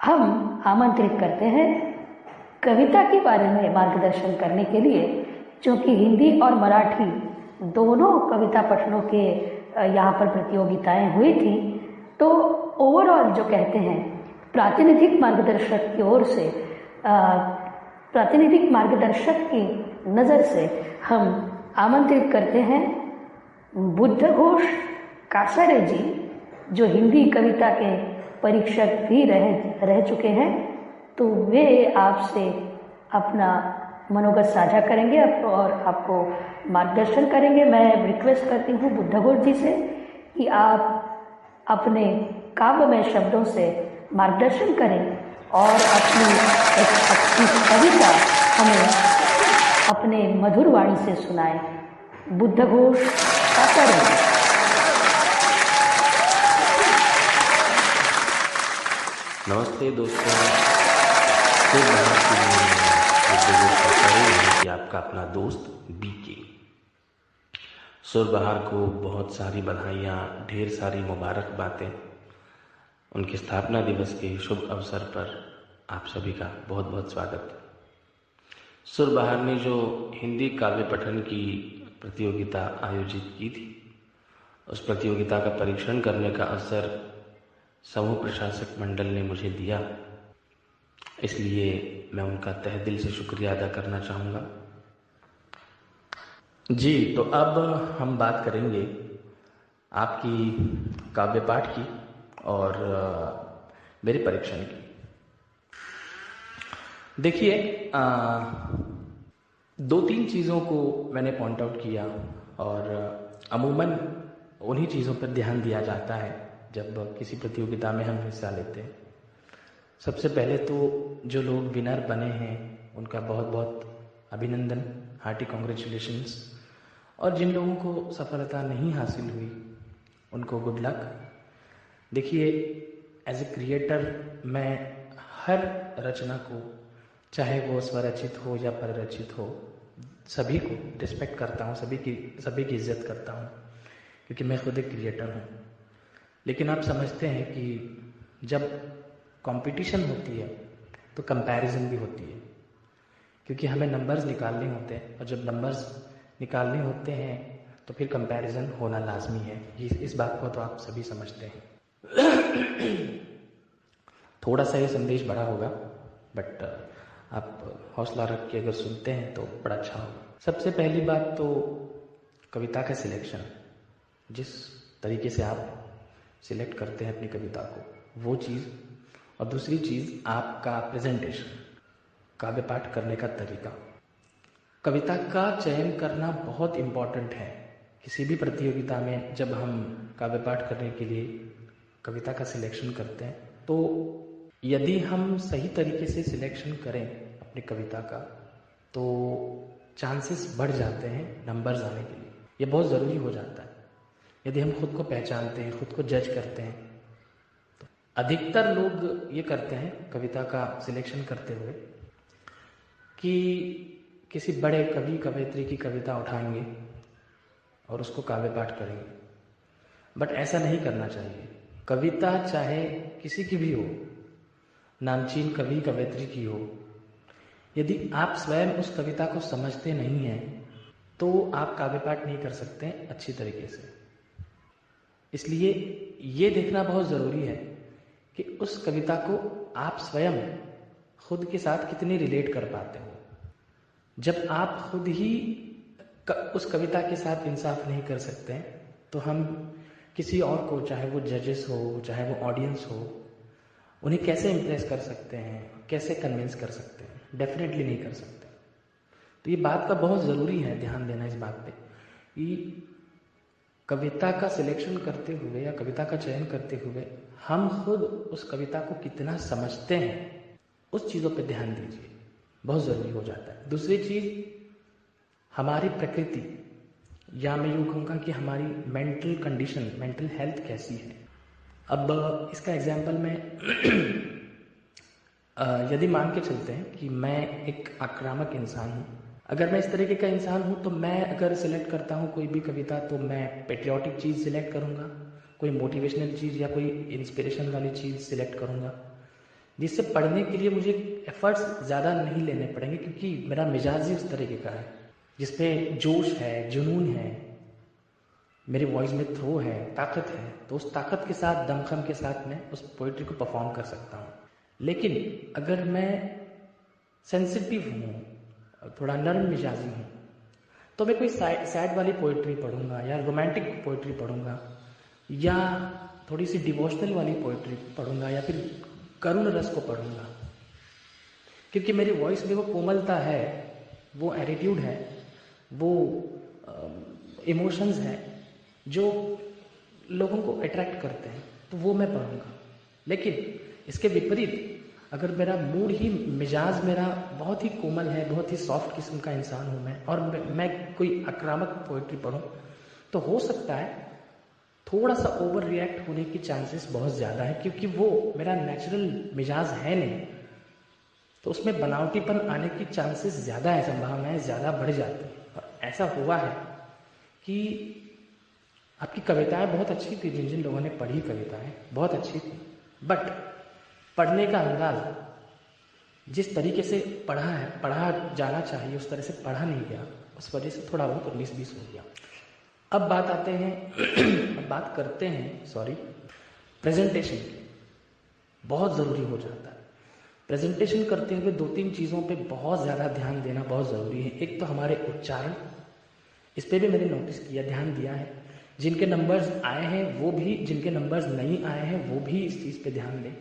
हम आमंत्रित करते हैं कविता के बारे में मार्गदर्शन करने के लिए, क्योंकि हिंदी और मराठी दोनों कविता पठनों के यहाँ पर प्रतियोगिताएं हुई थी। तो ओवरऑल जो कहते हैं प्रातिनिधिक मार्गदर्शक की ओर से, प्रातिनिधिक मार्गदर्शक की नज़र से हम आमंत्रित करते हैं बुद्ध घोष कासारे जी, जो हिंदी कविता के परीक्षक भी रह चुके हैं। तो वे आपसे अपना मनोगत साझा करेंगे और आपको मार्गदर्शन करेंगे। मैं रिक्वेस्ट करती हूँ बुद्ध घोष जी से कि आप अपने काव्यमय शब्दों से मार्गदर्शन करें और अपनी एक अच्छी कविता हमें अपने मधुर वाणी से सुनाएं। बुद्ध घोष कासारे। नमस्ते दोस्तों, कि आपका अपना दोस्त बीके। सुरबहार को बहुत सारी बधाइयाँ, ढेर सारी मुबारकबादें। उनके स्थापना दिवस के शुभ अवसर पर आप सभी का बहुत बहुत स्वागत। सुरबहार ने जो हिंदी काव्य पठन की प्रतियोगिता आयोजित की थी, उस प्रतियोगिता का परीक्षण करने का अवसर समूह प्रशासक मंडल ने मुझे दिया, इसलिए मैं उनका तहे दिल से शुक्रिया अदा करना चाहूँगा। जी, तो अब हम बात करेंगे आपकी काव्य पाठ की और मेरे परीक्षण की। देखिए, 2-3 चीज़ों को मैंने पॉइंट आउट किया, और अमूमन उन्हीं चीज़ों पर ध्यान दिया जाता है जब किसी प्रतियोगिता में हम हिस्सा लेते हैं। सबसे पहले तो जो लोग विनर बने हैं उनका बहुत बहुत अभिनंदन, हार्टी कॉन्ग्रेचुलेशंस। और जिन लोगों को सफलता नहीं हासिल हुई उनको गुड लक। देखिए, एज ए क्रिएटर मैं हर रचना को, चाहे वो स्वरचित हो या पररचित हो, सभी को रिस्पेक्ट करता हूँ, सभी की इज्जत करता हूँ, क्योंकि मैं खुद एक क्रिएटर हूँ। लेकिन आप समझते हैं कि जब कंपटीशन होती है तो कंपैरिजन भी होती है, क्योंकि हमें नंबर्स निकालने होते हैं, और जब नंबर्स निकालने होते हैं तो फिर कंपैरिजन होना लाजमी है। इस बात को तो आप सभी समझते हैं। थोड़ा सा ये संदेश बड़ा होगा, बट आप हौसला रख के अगर सुनते हैं तो बड़ा अच्छा होगा। सबसे पहली बात तो कविता का सिलेक्शन, जिस तरीके से आप सिलेक्ट करते हैं अपनी कविता को, वो चीज़, और दूसरी चीज़ आपका प्रेजेंटेशन, काव्य पाठ करने का तरीका। कविता का चयन करना बहुत इम्पॉर्टेंट है। किसी भी प्रतियोगिता में जब हम काव्य पाठ करने के लिए कविता का सिलेक्शन करते हैं, तो यदि हम सही तरीके से सिलेक्शन करें अपनी कविता का, तो चांसेस बढ़ जाते हैं नंबर्स आने के लिए। ये बहुत ज़रूरी हो जाता है। यदि हम खुद को पहचानते हैं, खुद को जज करते हैं, तो अधिकतर लोग ये करते हैं कविता का सिलेक्शन करते हुए कि किसी बड़े कवि कवयित्री की कविता उठाएंगे और उसको काव्य पाठ करेंगे। बट ऐसा नहीं करना चाहिए। कविता चाहे किसी की भी हो, नामचीन कवि कवयित्री की हो, यदि आप स्वयं उस कविता को समझते नहीं हैं तो आप काव्य पाठ नहीं कर सकते अच्छी तरीके से। इसलिए ये देखना बहुत ज़रूरी है कि उस कविता को आप स्वयं खुद के साथ कितनी रिलेट कर पाते हो। जब आप खुद ही उस कविता के साथ इंसाफ नहीं कर सकते हैं, तो हम किसी और को, चाहे वो जजेस हो, चाहे वो ऑडियंस हो, उन्हें कैसे इम्प्रेस कर सकते हैं, कैसे कन्विंस कर सकते हैं? डेफिनेटली नहीं कर सकते। तो ये बात का बहुत ज़रूरी है ध्यान देना इस बात पे कि कविता का सिलेक्शन करते हुए या कविता का चयन करते हुए हम खुद उस कविता को कितना समझते हैं, उस चीज़ों पे ध्यान दीजिए, बहुत ज़रूरी हो जाता है। दूसरी चीज़, हमारी प्रकृति, या मैं यूँ कहूँगा कि हमारी मेंटल कंडीशन, मेंटल हेल्थ कैसी है। अब इसका एग्जाम्पल मैं यदि मान के चलते हैं कि मैं एक आक्रामक इंसान हूँ, अगर मैं इस तरीके का इंसान हूँ तो मैं अगर सिलेक्ट करता हूँ कोई भी कविता, तो मैं पेट्रियाटिक चीज़ सिलेक्ट करूँगा, कोई मोटिवेशनल चीज़ या कोई इंस्पिरेशन वाली चीज़ सिलेक्ट करूँगा, जिससे पढ़ने के लिए मुझे एफर्ट्स ज़्यादा नहीं लेने पड़ेंगे, क्योंकि मेरा मिजाज ही उस तरीके का है जिसपे जोश है, जुनून है, मेरी वॉइस में थ्रो है, ताकत है। तो उस ताकत के साथ, दमखम के साथ मैं उस पोइट्री को परफॉर्म कर सकता हूँ। लेकिन अगर मैं सेंसिटिव हूँ, थोड़ा नर्म मिजाजी हूँ, तो मैं कोई सैड वाली पोइट्री पढ़ूंगा या रोमांटिक पोइट्री पढ़ूंगा या थोड़ी सी डिवोशनल वाली पोइट्री पढ़ूंगा या फिर करुण रस को पढ़ूंगा, क्योंकि मेरी वॉइस में वो कोमलता है, वो एटीट्यूड है, वो इमोशंस हैं जो लोगों को अट्रैक्ट करते हैं, तो वो मैं पढ़ूंगा। लेकिन इसके विपरीत अगर मेरा मूड ही, मिजाज मेरा बहुत ही कोमल है, बहुत ही सॉफ्ट किस्म का इंसान हूँ मैं, और मैं कोई आक्रामक पोइट्री पढ़ूँ, तो हो सकता है थोड़ा सा ओवर रिएक्ट होने की चांसेस बहुत ज़्यादा है, क्योंकि वो मेरा नेचुरल मिजाज है नहीं। तो उसमें बनावटीपन आने की चांसेस ज़्यादा है, संभावनाएं ज़्यादा बढ़ जाती हैं। और ऐसा हुआ है कि आपकी कविताएं बहुत अच्छी थी, जिन जिन लोगों ने पढ़ी कविताएं बहुत अच्छी थी, बट पढ़ने का अंदाज जिस तरीके से पढ़ा जाना चाहिए उस तरह से पढ़ा नहीं गया, उस वजह से थोड़ा बहुत 19-20 हो गया। अब बात करते हैं प्रेजेंटेशन की। बहुत ज़रूरी हो जाता है प्रेजेंटेशन करते हुए 2-3 चीज़ों पे बहुत ज़्यादा ध्यान देना बहुत ज़रूरी है। एक तो हमारे उच्चारण, इस पर भी मैंने नोटिस किया, ध्यान दिया है। जिनके नंबर्स आए हैं वो भी, जिनके नंबर्स नहीं आए हैं वो भी इस चीज़ पे ध्यान दें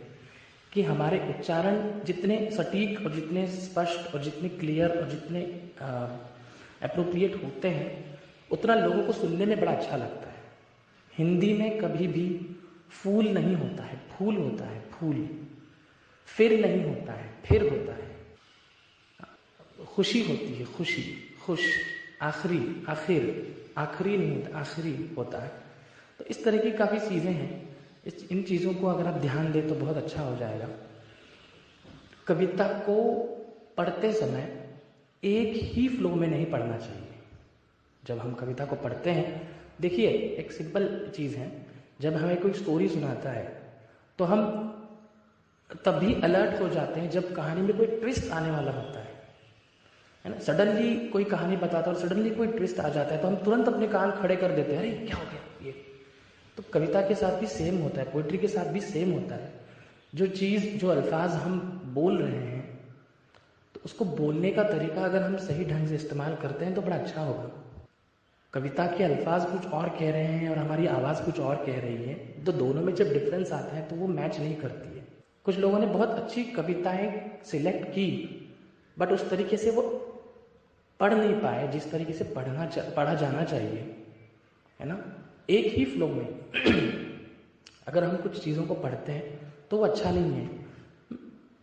कि हमारे उच्चारण जितने सटीक और जितने स्पष्ट और जितने क्लियर और जितने एप्रोप्रिएट होते हैं, उतना लोगों को सुनने में बड़ा अच्छा लगता है। हिंदी में कभी भी फूल नहीं होता है, फूल होता है, फूल। फिर नहीं होता है, फिर होता है। खुशी होती है, खुशी, खुश। आखिरी, आखिरी नहीं होता, आखिरी होता है। तो इस तरह की काफ़ी चीज़ें हैं। इन चीज़ों को अगर आप ध्यान दें तो बहुत अच्छा हो जाएगा। कविता को पढ़ते समय एक ही फ्लो में नहीं पढ़ना चाहिए। जब हम कविता को पढ़ते हैं देखिए, एक सिंपल चीज़ है, जब हमें कोई स्टोरी सुनाता है तो हम तभी अलर्ट हो जाते हैं जब कहानी में कोई ट्विस्ट आने वाला होता है ना। सडनली कोई कहानी बताता है और सडनली कोई ट्विस्ट आ जाता है तो हम तुरंत अपने कान खड़े कर देते हैं, अरे क्या हो गया ये। तो कविता के साथ भी सेम होता है, पोइट्री के साथ भी सेम होता है। जो चीज़, जो अल्फाज हम बोल रहे हैं तो उसको बोलने का तरीका अगर हम सही ढंग से इस्तेमाल करते हैं तो बड़ा अच्छा होगा। कविता के अल्फाज कुछ और कह रहे हैं और हमारी आवाज़ कुछ और कह रही है, तो दोनों में जब डिफरेंस आता है तो वो मैच नहीं करती है। कुछ लोगों ने बहुत अच्छी कविताएं सिलेक्ट की बट उस तरीके से वो पढ़ नहीं पाए जिस तरीके से पढ़ा जाना चाहिए, है ना। एक ही फ्लो में अगर हम कुछ चीज़ों को पढ़ते हैं तो वो अच्छा नहीं है।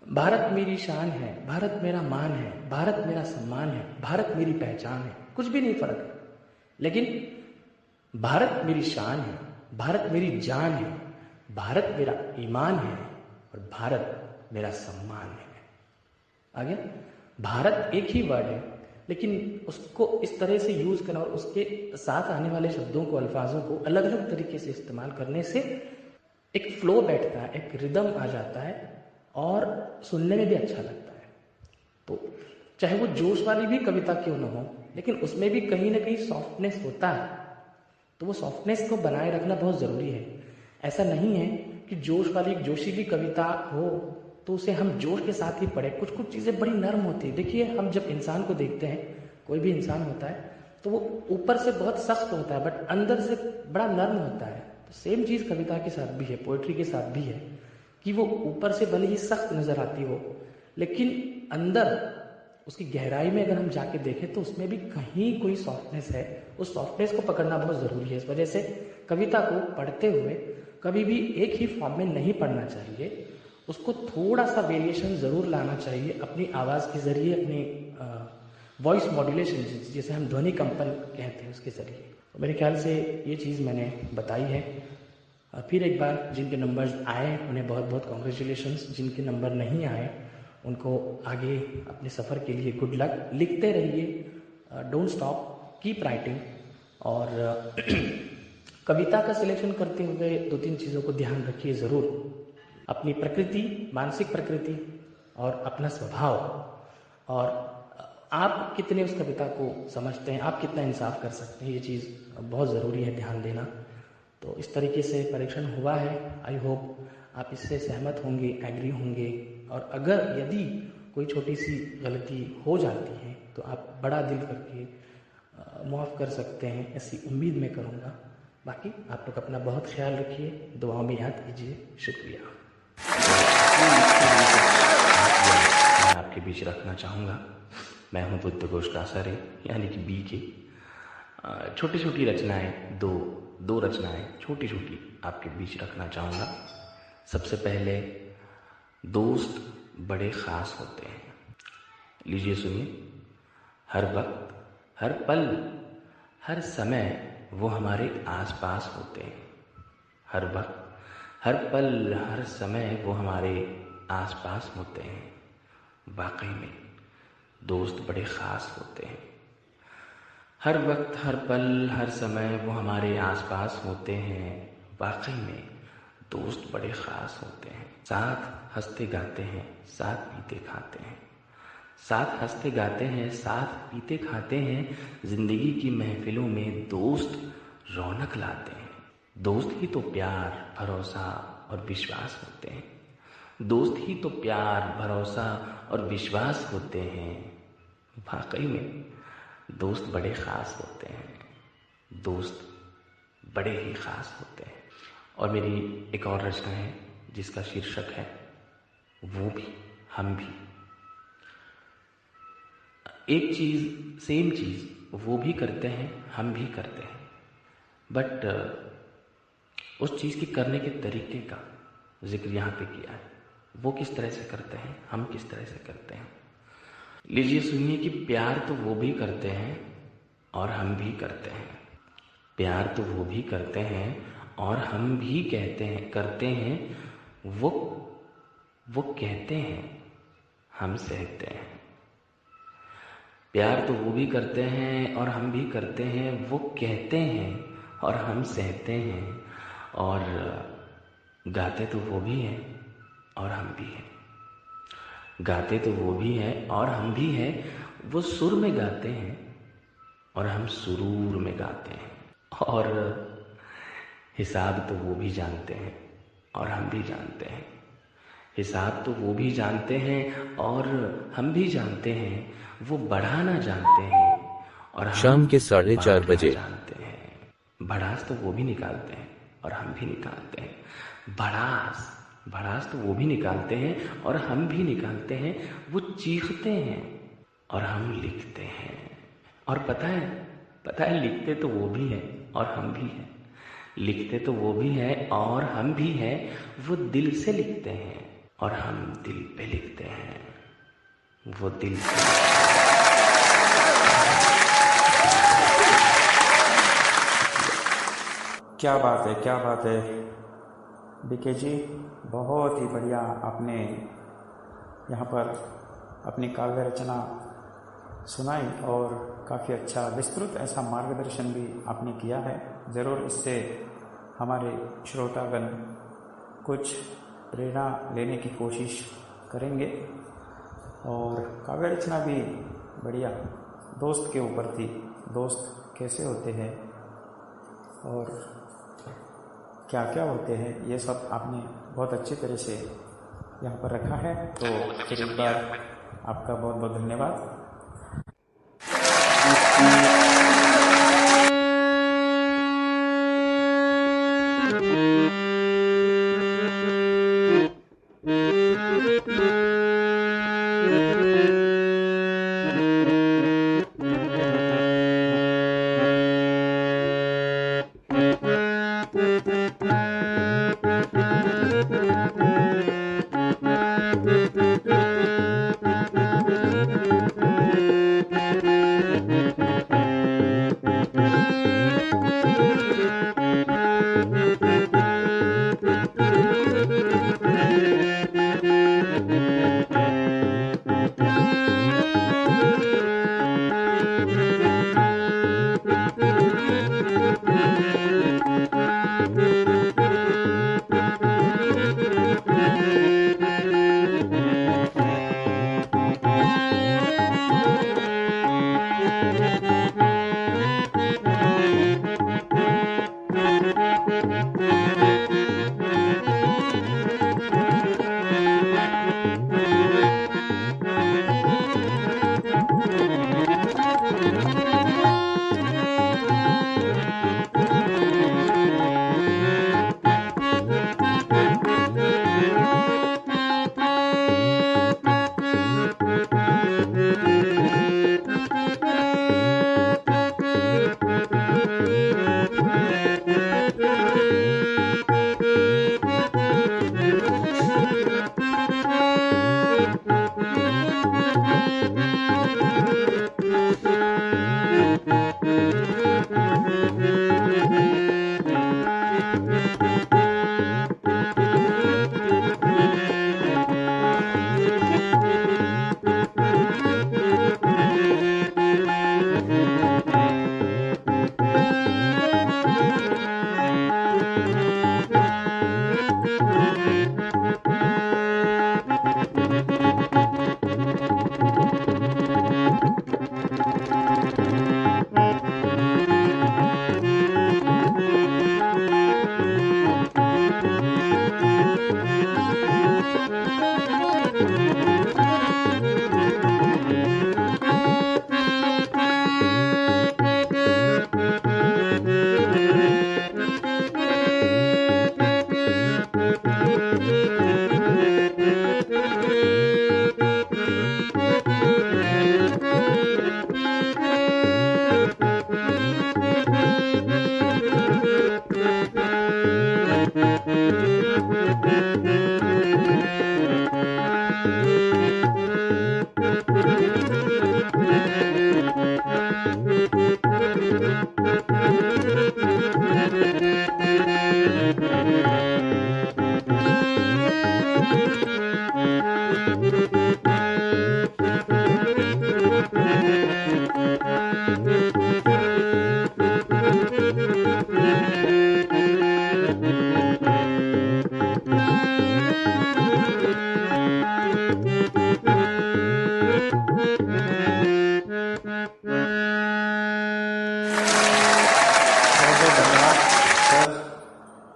भारत मेरी शान है, भारत मेरा मान है, भारत मेरा सम्मान है, भारत मेरी पहचान है, कुछ भी नहीं फर्क है। लेकिन भारत मेरी शान है, भारत मेरी जान है, भारत मेरा ईमान है और भारत मेरा सम्मान है। आ गया? भारत एक ही वर्ड है लेकिन उसको इस तरह से यूज करना और उसके साथ आने वाले शब्दों को, अल्फाजों को अलग अलग तरीके से इस्तेमाल करने से एक फ्लो बैठता है, एक रिदम आ जाता है और सुनने में भी अच्छा लगता है। तो चाहे वो जोश वाली भी कविता क्यों ना हो, लेकिन उसमें भी कहीं ना कहीं सॉफ्टनेस होता है, तो वो सॉफ्टनेस को बनाए रखना बहुत ज़रूरी है। ऐसा नहीं है कि जोश वाली जोशीली कविता हो तो उसे हम जोश के साथ ही पढ़ें। कुछ कुछ चीज़ें बड़ी नर्म होती है। देखिए, हम जब इंसान को देखते हैं, कोई भी इंसान होता है तो वो ऊपर से बहुत सख्त होता है बट अंदर से बड़ा नर्म होता है। तो सेम चीज़ कविता के साथ भी है, पोइट्री के साथ भी है कि वो ऊपर से भले ही सख्त नज़र आती हो लेकिन अंदर उसकी गहराई में अगर हम जाके देखें तो उसमें भी कहीं कोई सॉफ्टनेस है। उस सॉफ्टनेस को पकड़ना बहुत ज़रूरी है। इस वजह से कविता को पढ़ते हुए कभी भी एक ही फॉर्म में नहीं पढ़ना चाहिए, उसको थोड़ा सा वेरिएशन ज़रूर लाना चाहिए अपनी आवाज़ के ज़रिए, अपनी वॉइस मॉड्यूलेशन जिसे हम ध्वनि कंपन कहते हैं उसके ज़रिए। तो मेरे ख्याल से ये चीज़ मैंने बताई है। फिर एक बार जिनके नंबर्स आए उन्हें बहुत बहुत कॉन्ग्रेचुलेशंस, जिनके नंबर नहीं आए उनको आगे अपने सफ़र के लिए गुड लक। लिखते रहिए, डोंट स्टॉप, कीप राइटिंग। और कविता का सिलेक्शन करते हुए 2-3 चीज़ों को ध्यान रखिए ज़रूर, अपनी प्रकृति, मानसिक प्रकृति और अपना स्वभाव, और आप कितने उस कविता को समझते हैं, आप कितना इंसाफ कर सकते हैं, ये चीज़ बहुत ज़रूरी है ध्यान देना। तो इस तरीके से परीक्षण हुआ है। आई होप आप इससे सहमत होंगे, एग्री होंगे। और अगर यदि कोई छोटी सी गलती हो जाती है तो आप बड़ा दिल करके माफ़ कर सकते हैं, ऐसी उम्मीद मैं करूँगा। बाकी आप लोग अपना बहुत ख्याल रखिए, दुआओं में याद कीजिए। शुक्रिया। मैं आपके बीच रखना चाहूँगा, मैं हूँ बुद्ध घोष कासारे यानी कि बी के। छोटी छोटी रचनाएँ, दो रचनाएँ छोटी छोटी आपके बीच रखना चाहूँगा। सबसे पहले, दोस्त बड़े ख़ास होते हैं। लीजिए सुनिए। हर वक्त, हर पल, हर समय वो हमारे आसपास होते हैं। हर वक्त, हर पल, हर समय वो हमारे आसपास होते हैं। वाकई में दोस्त बड़े ख़ास होते हैं। हर वक्त, हर पल, हर समय वो हमारे आसपास होते हैं। वाकई में दोस्त बड़े ख़ास होते हैं। साथ हंसते गाते हैं, साथ पीते खाते हैं। साथ हंसते गाते हैं, साथ पीते खाते हैं। ज़िंदगी की महफिलों में दोस्त रौनक लाते हैं। दोस्त ही तो प्यार, भरोसा और विश्वास होते हैं। दोस्त ही तो प्यार, भरोसा और विश्वास होते हैं। वाकई में दोस्त बड़े ख़ास होते हैं। दोस्त बड़े ही ख़ास होते हैं। और मेरी एक और रचना है जिसका शीर्षक है वो भी हम भी। एक चीज़, सेम चीज़ वो भी करते हैं, हम भी करते हैं, बट उस चीज़ के करने के तरीके का जिक्र यहाँ पे किया है। वो किस तरह से करते हैं, हम किस तरह से करते हैं। लीजिए सुनिए कि प्यार तो वो भी करते हैं और हम भी करते हैं। प्यार तो वो भी करते हैं और हम भी करते हैं। वो कहते हैं, हम सहते हैं। प्यार तो वो भी करते हैं और हम भी करते हैं। वो कहते हैं, और हम सहते हैं, और गाते तो वो भी हैं और हम भी हैं। गाते तो वो भी हैं और हम भी हैं। वो सुर में गाते हैं और हम सुरूर में गाते हैं। और हिसाब तो वो भी जानते हैं और हम भी जानते हैं। हिसाब तो वो भी जानते हैं और हम भी जानते हैं। वो बढ़ाना जानते हैं और हम शाम के 4:30 बजे जानते हैं। भड़ास तो वो भी निकालते हैं और हम भी निकालते हैं। भड़ास तो वो भी निकालते हैं और हम भी निकालते हैं। वो चीखते हैं और हम लिखते हैं। और पता है लिखते तो वो भी है और हम भी हैं। लिखते तो वो भी है और हम भी हैं। वो दिल से लिखते हैं और हम दिल पे लिखते हैं। वो दिल से। क्या बात है बीके जी, बहुत ही बढ़िया आपने यहाँ पर अपनी काव्य रचना सुनाई और काफ़ी अच्छा विस्तृत ऐसा मार्गदर्शन भी आपने किया है। ज़रूर इससे हमारे श्रोतागण कुछ प्रेरणा लेने की कोशिश करेंगे। और काव्य रचना भी बढ़िया दोस्त के ऊपर थी, दोस्त कैसे होते हैं और क्या क्या होते हैं, ये सब आपने बहुत अच्छी तरह से यहाँ पर रखा है। तो फिर एक बार आपका बहुत बहुत धन्यवाद।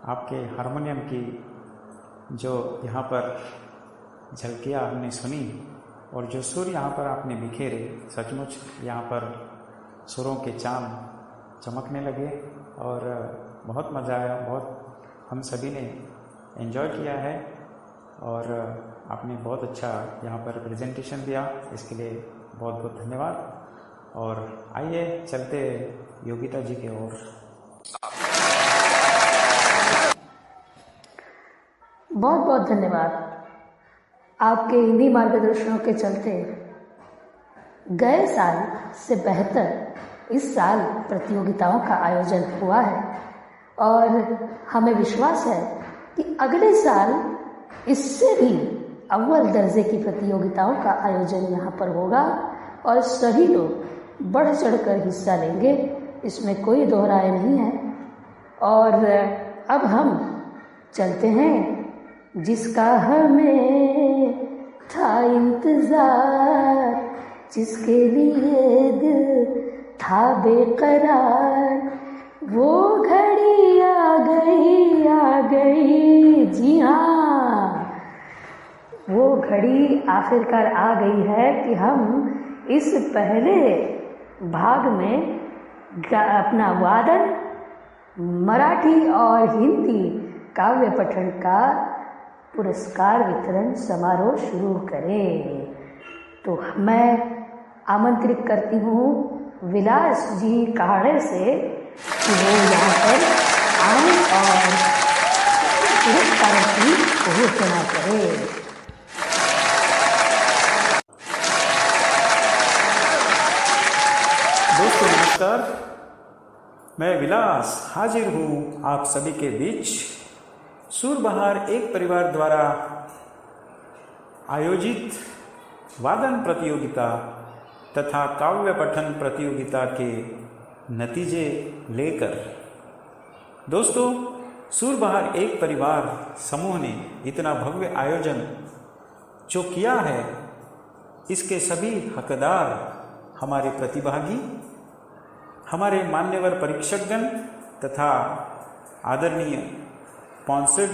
आपके हारमोनियम की जो यहाँ पर झलकियाँ हमने सुनी और जो सुर यहाँ पर आपने बिखेरे, सचमुच यहाँ पर सुरों के चांद चमकने लगे और बहुत मज़ा आया। बहुत हम सभी ने एंजॉय किया है और आपने बहुत अच्छा यहाँ पर प्रेजेंटेशन दिया, इसके लिए बहुत बहुत धन्यवाद। और आइए चलते योगिता जी की ओर। बहुत बहुत धन्यवाद। आपके इन्हीं मार्गदर्शनों के चलते गए साल से बेहतर इस साल प्रतियोगिताओं का आयोजन हुआ है और हमें विश्वास है कि अगले साल इससे भी अव्वल दर्जे की प्रतियोगिताओं का आयोजन यहाँ पर होगा और सभी लोग बढ़ चढ़कर हिस्सा लेंगे, इसमें कोई दोहराए नहीं है। और अब हम चलते हैं जिसका हमें था इंतजार, जिसके लिए दिल था बेकरार, वो घड़ी आ गई, जी हाँ, वो घड़ी आखिरकार आ गई है कि हम इस पहले भाग में अपना वादन, मराठी और हिंदी काव्य पठन का पुरस्कार वितरण समारोह शुरू करें। तो मैं आमंत्रित करती हूँ विलास जी काहड़े से कि वो यहाँ पर आए और पुरस्कारों की घोषणा करें। दोस्तों नमस्कार, मैं विलास हाजिर हूँ आप सभी के बीच सुरबहार एक परिवार द्वारा आयोजित वादन प्रतियोगिता तथा काव्य पठन प्रतियोगिता के नतीजे लेकर। दोस्तों, सुरबहार एक परिवार समूह ने इतना भव्य आयोजन जो किया है, इसके सभी हकदार हमारे प्रतिभागी, हमारे मान्यवर परीक्षकगण तथा आदरणीय स्पॉन्सर्ड,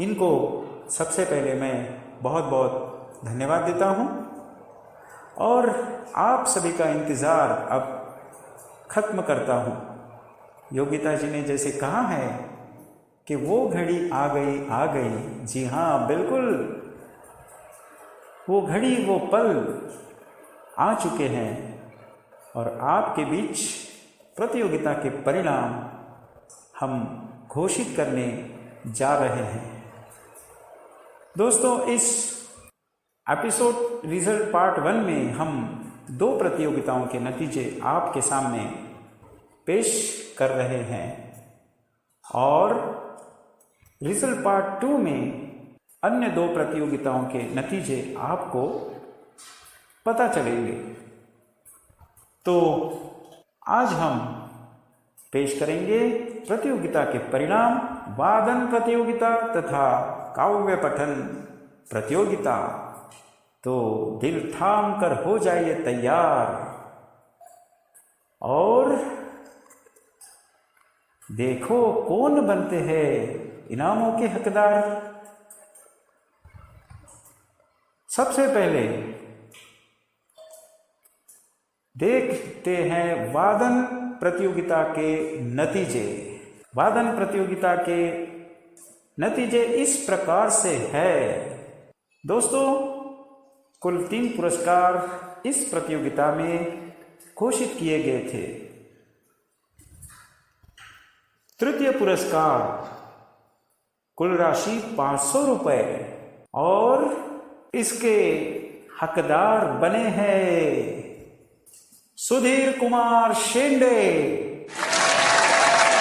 इनको सबसे पहले मैं बहुत बहुत धन्यवाद देता हूं और आप सभी का इंतज़ार अब ख़त्म करता हूं। योगिता जी ने जैसे कहा है कि वो घड़ी आ गई, जी हाँ बिल्कुल, वो घड़ी वो पल आ चुके हैं और आपके बीच प्रतियोगिता के परिणाम हम घोषित करने जा रहे हैं। दोस्तों, इस एपिसोड रिजल्ट पार्ट 1 में हम 2 प्रतियोगिताओं के नतीजे आपके सामने पेश कर रहे हैं और रिजल्ट पार्ट 2 में अन्य 2 प्रतियोगिताओं के नतीजे आपको पता चलेंगे। तो आज हम पेश करेंगे प्रतियोगिता के परिणाम, वादन प्रतियोगिता तथा काव्य पठन प्रतियोगिता। तो दिल थाम कर हो जाइए तैयार और देखो कौन बनते हैं इनामों के हकदार। सबसे पहले देखते हैं वादन प्रतियोगिता के नतीजे। वादन प्रतियोगिता के नतीजे इस प्रकार से है। दोस्तों, कुल 3 पुरस्कार इस प्रतियोगिता में घोषित किए गए थे। तृतीय पुरस्कार कुल राशि 500 रुपए और इसके हकदार बने हैं सुधीर कुमार शेंडे।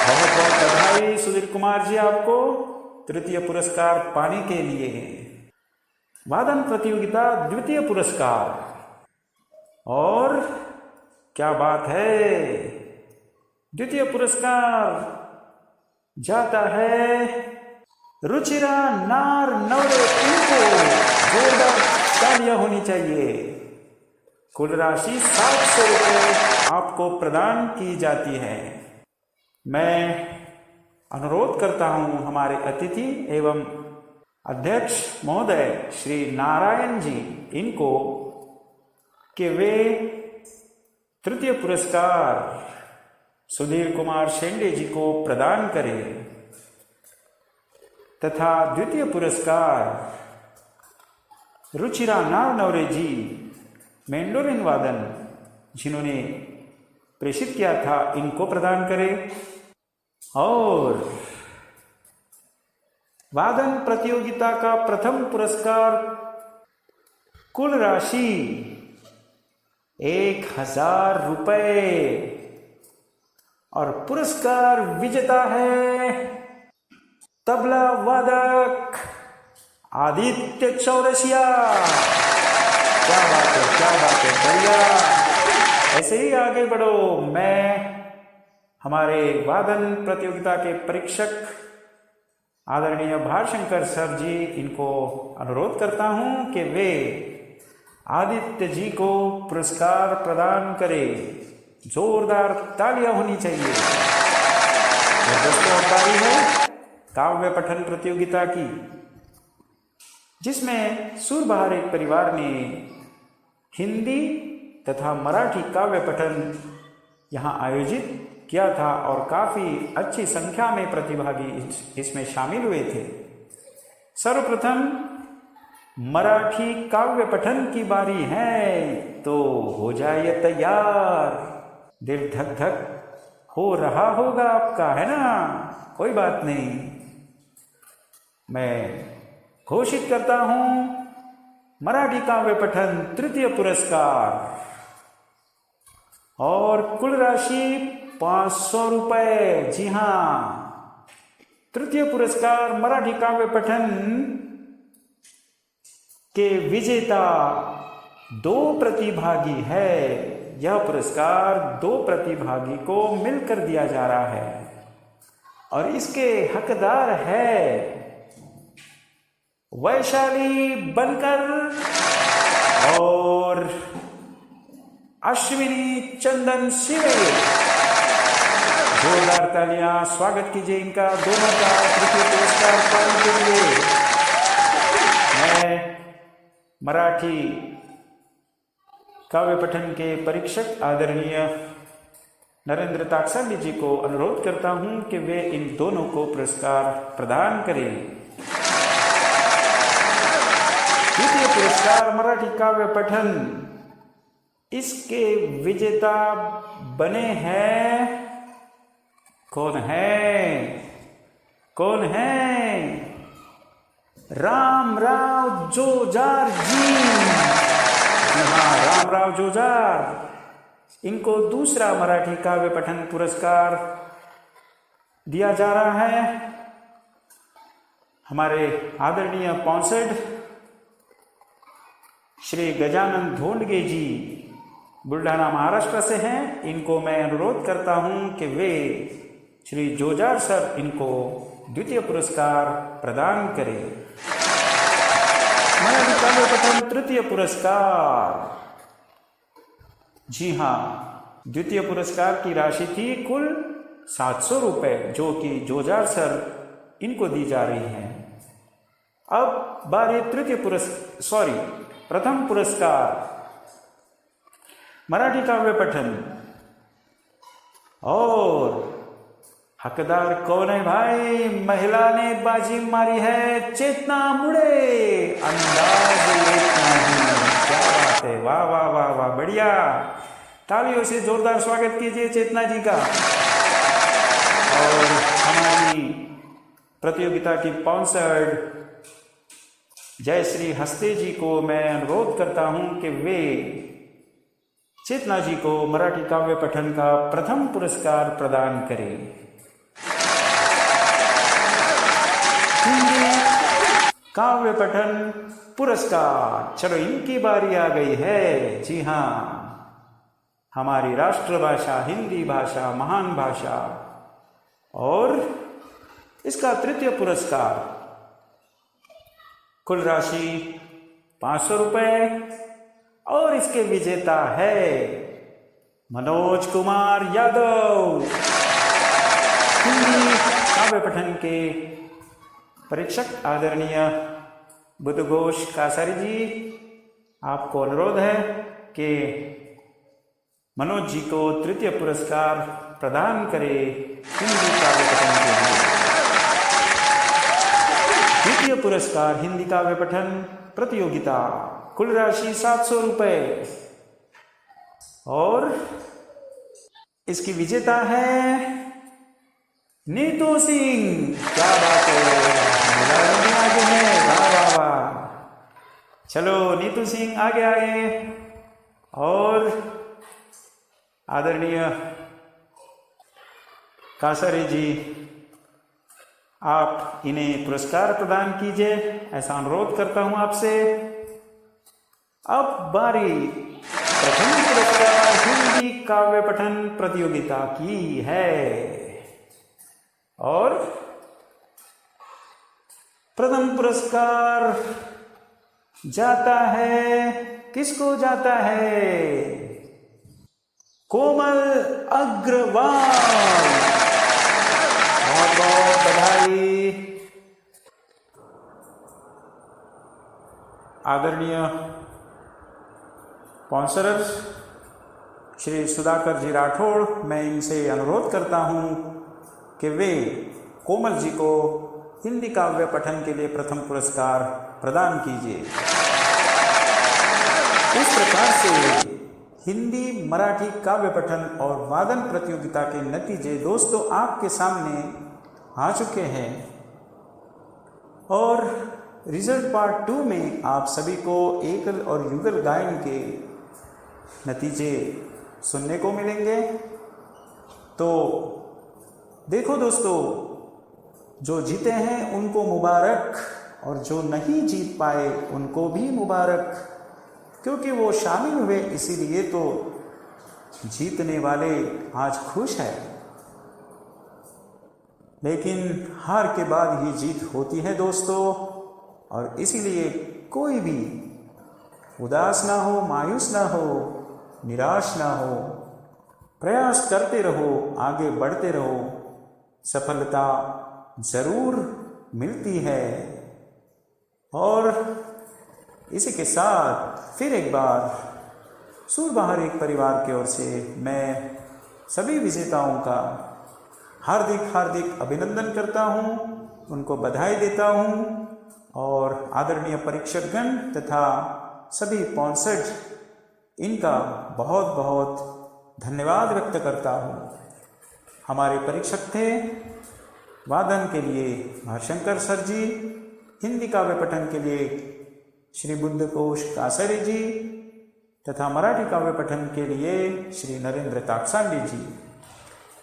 बहुत बहुत बधाई सुधीर कुमार जी आपको तृतीय पुरस्कार पाने के लिए। वादन प्रतियोगिता द्वितीय पुरस्कार, और क्या बात है, द्वितीय पुरस्कार जाता है रुचिरा नार नवरे। इनको जोरदार तालियां होनी चाहिए। कुल राशि 700 रुपये आपको प्रदान की जाती है। मैं अनुरोध करता हूं हमारे अतिथि एवं अध्यक्ष महोदय श्री नारायण जी इनको कि वे तृतीय पुरस्कार सुधीर कुमार शेंडे जी को प्रदान करें तथा द्वितीय पुरस्कार रुचिरा नारनवरे जी मेंडोलिन वादन जिन्होंने प्रेषित किया था इनको प्रदान करें। और वादन प्रतियोगिता का प्रथम पुरस्कार कुल राशि 1000 रुपये और पुरस्कार विजेता है तबला वादक आदित्य चौरसिया। क्या बात है बढ़िया, ऐसे ही आगे बढ़ो। मैं हमारे वादन प्रतियोगिता के परीक्षक आदरणीय भारशंकर सर जी इनको अनुरोध करता हूं कि वे आदित्य जी को पुरस्कार प्रदान करें। जोरदार तालियां होनी चाहिए। दोस्तों बारी है काव्य पठन प्रतियोगिता की, जिसमें सुरबहार एक परिवार ने हिंदी तथा मराठी काव्य पठन यहाँ आयोजित किया था और काफी अच्छी संख्या में प्रतिभागी इसमें शामिल हुए थे। सर्वप्रथम मराठी काव्य पठन की बारी है, तो हो जाइए तैयार। दिल धक धक हो रहा होगा आपका, है ना? कोई बात नहीं, मैं घोषित करता हूं मराठी काव्य पठन तृतीय पुरस्कार और कुल राशि 500 रुपये। जी हाँ, तृतीय पुरस्कार मराठी काव्य पठन के विजेता 2 प्रतिभागी है। यह पुरस्कार 2 प्रतिभागी को मिलकर दिया जा रहा है और इसके हकदार है वैशाली बनकर और अश्विनी चंदन सिवे। जोरदार तालियां स्वागत कीजिए इनका, दोनों का तृतीय पुरस्कार पाने के लिए। मैं मराठी काव्य पठन के परीक्षक आदरणीय नरेंद्र ताकसांडी जी को अनुरोध करता हूं कि वे इन दोनों को पुरस्कार प्रदान करें। द्वितीय पुरस्कार मराठी काव्य पठन, इसके विजेता बने हैं कौन है? रामराव जोजार जी। हाँ, रामराव जोजार, इनको दूसरा मराठी काव्य पठन पुरस्कार दिया जा रहा है। हमारे आदरणीय पौंसड श्री गजानन धोंडगे जी बुल्ढाना महाराष्ट्र से हैं। इनको मैं अनुरोध करता हूं कि वे श्री जोजार सर इनको द्वितीय पुरस्कार प्रदान करें। मराठी काव्य पठन तृतीय पुरस्कार, जी हाँ, द्वितीय पुरस्कार की राशि थी कुल 700 रुपये, जो कि जोजार सर इनको दी जा रही है। अब बारी प्रथम पुरस्कार मराठी काव्य पठन और हकदार कौन है भाई? महिला ने बाजी मारी है चेतना मुड़े। अंदाज क्या बात है, वाह वाह वाह वाह, बढ़िया। तालियों से जोरदार स्वागत कीजिए चेतना जी का। और हमारी प्रतियोगिता की स्पॉन्सर्ड जयश्री हस्ते जी को मैं अनुरोध करता हूं कि वे चेतना जी को मराठी काव्य पठन का प्रथम पुरस्कार प्रदान करें। हिंदी काव्य पठन पुरस्कार, चलो इनकी बारी आ गई है। जी हाँ, हमारी राष्ट्रभाषा हिंदी भाषा महान भाषा, और इसका तृतीय पुरस्कार कुल राशि 500 रुपये और इसके विजेता है मनोज कुमार यादव। हिंदी काव्य पठन के परीक्षक आदरणीय बुद्धघोष कासारी जी, आपको अनुरोध है कि मनोज जी को तृतीय पुरस्कार प्रदान करें हिंदी काव्य पठन के लिए। द्वितीय पुरस्कार हिंदी काव्य पठन प्रतियोगिता, कुल राशि 700 रुपये, और इसकी विजेता है नीतू सिंह। क्या बात है, आगे है, वाह वाह वाह। चलो नीतू सिंह आगे आए, और आदरणीय कासारी जी, आप इन्हें पुरस्कार प्रदान कीजिए, ऐसा अनुरोध करता हूं आपसे। अब बारी प्रथम पुरस्कार हिंदी काव्य पठन प्रतियोगिता की है, और प्रथम पुरस्कार जाता है, किसको जाता है? कोमल अग्रवाल। बहुत बहुत बधाई। आदरणीय स्पॉन्सरर श्री सुधाकर जी राठौड़, मैं इनसे अनुरोध करता हूं कि वे कोमल जी को हिंदी काव्य पठन के लिए प्रथम पुरस्कार प्रदान कीजिए। इस प्रकार से हिंदी मराठी काव्य पठन और वादन प्रतियोगिता के नतीजे दोस्तों आपके सामने आ चुके हैं, और रिजल्ट पार्ट 2 में आप सभी को एकल और युगल गायन के नतीजे सुनने को मिलेंगे। तो देखो दोस्तों, जो जीते हैं उनको मुबारक, और जो नहीं जीत पाए उनको भी मुबारक, क्योंकि वो शामिल हुए इसीलिए तो जीतने वाले आज खुश है। लेकिन हार के बाद ही जीत होती है दोस्तों, और इसीलिए कोई भी उदास ना हो, मायूस ना हो, निराश ना हो, प्रयास करते रहो, आगे बढ़ते रहो, सफलता जरूर मिलती है। और इसी के साथ फिर एक बार सूरबहार एक परिवार की ओर से मैं सभी विजेताओं का हार्दिक हार्दिक अभिनंदन करता हूं, उनको बधाई देता हूं, और आदरणीय परीक्षकगण तथा सभी स्पॉन्सर्ड इनका बहुत बहुत धन्यवाद व्यक्त करता हूं। हमारे परीक्षक थे वादन के लिए महाशंकर सर जी, हिंदी काव्य पठन के लिए श्री बुद्धघोष कासारी जी, तथा मराठी काव्य पठन के लिए श्री नरेंद्र ताकसांडी जी।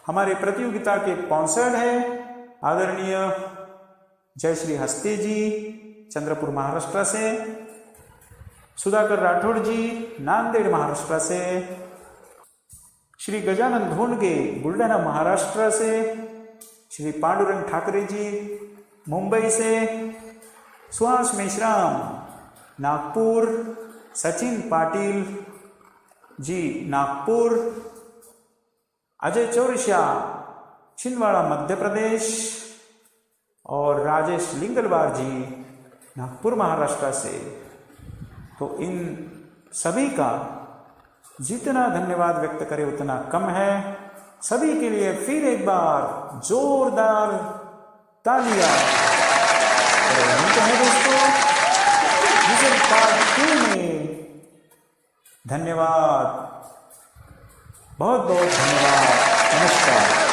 हमारे प्रतियोगिता के स्पॉन्सर्ड है आदरणीय जयश्री हस्ते जी, चंद्रपुर महाराष्ट्र से, सुधाकर राठौड़ जी, नांदेड़ महाराष्ट्र से, श्री गजानन धोंडगे, बुलढाणा महाराष्ट्र से, श्री पांडुरंग ठाकरे जी, मुंबई से, सुहास मेश्राम, नागपुर, सचिन पाटिल जी, नागपुर, अजय चौरसिया, छिंदवाड़ा मध्य प्रदेश, और राजेश लिंगलवार जी, नागपुर महाराष्ट्र से। तो इन सभी का जितना धन्यवाद व्यक्त करें उतना कम है। सभी के लिए फिर एक बार जोरदार तालियां दोस्तों। रिजल्ट पार्ट 2 में धन्यवाद, बहुत बहुत धन्यवाद, नमस्कार।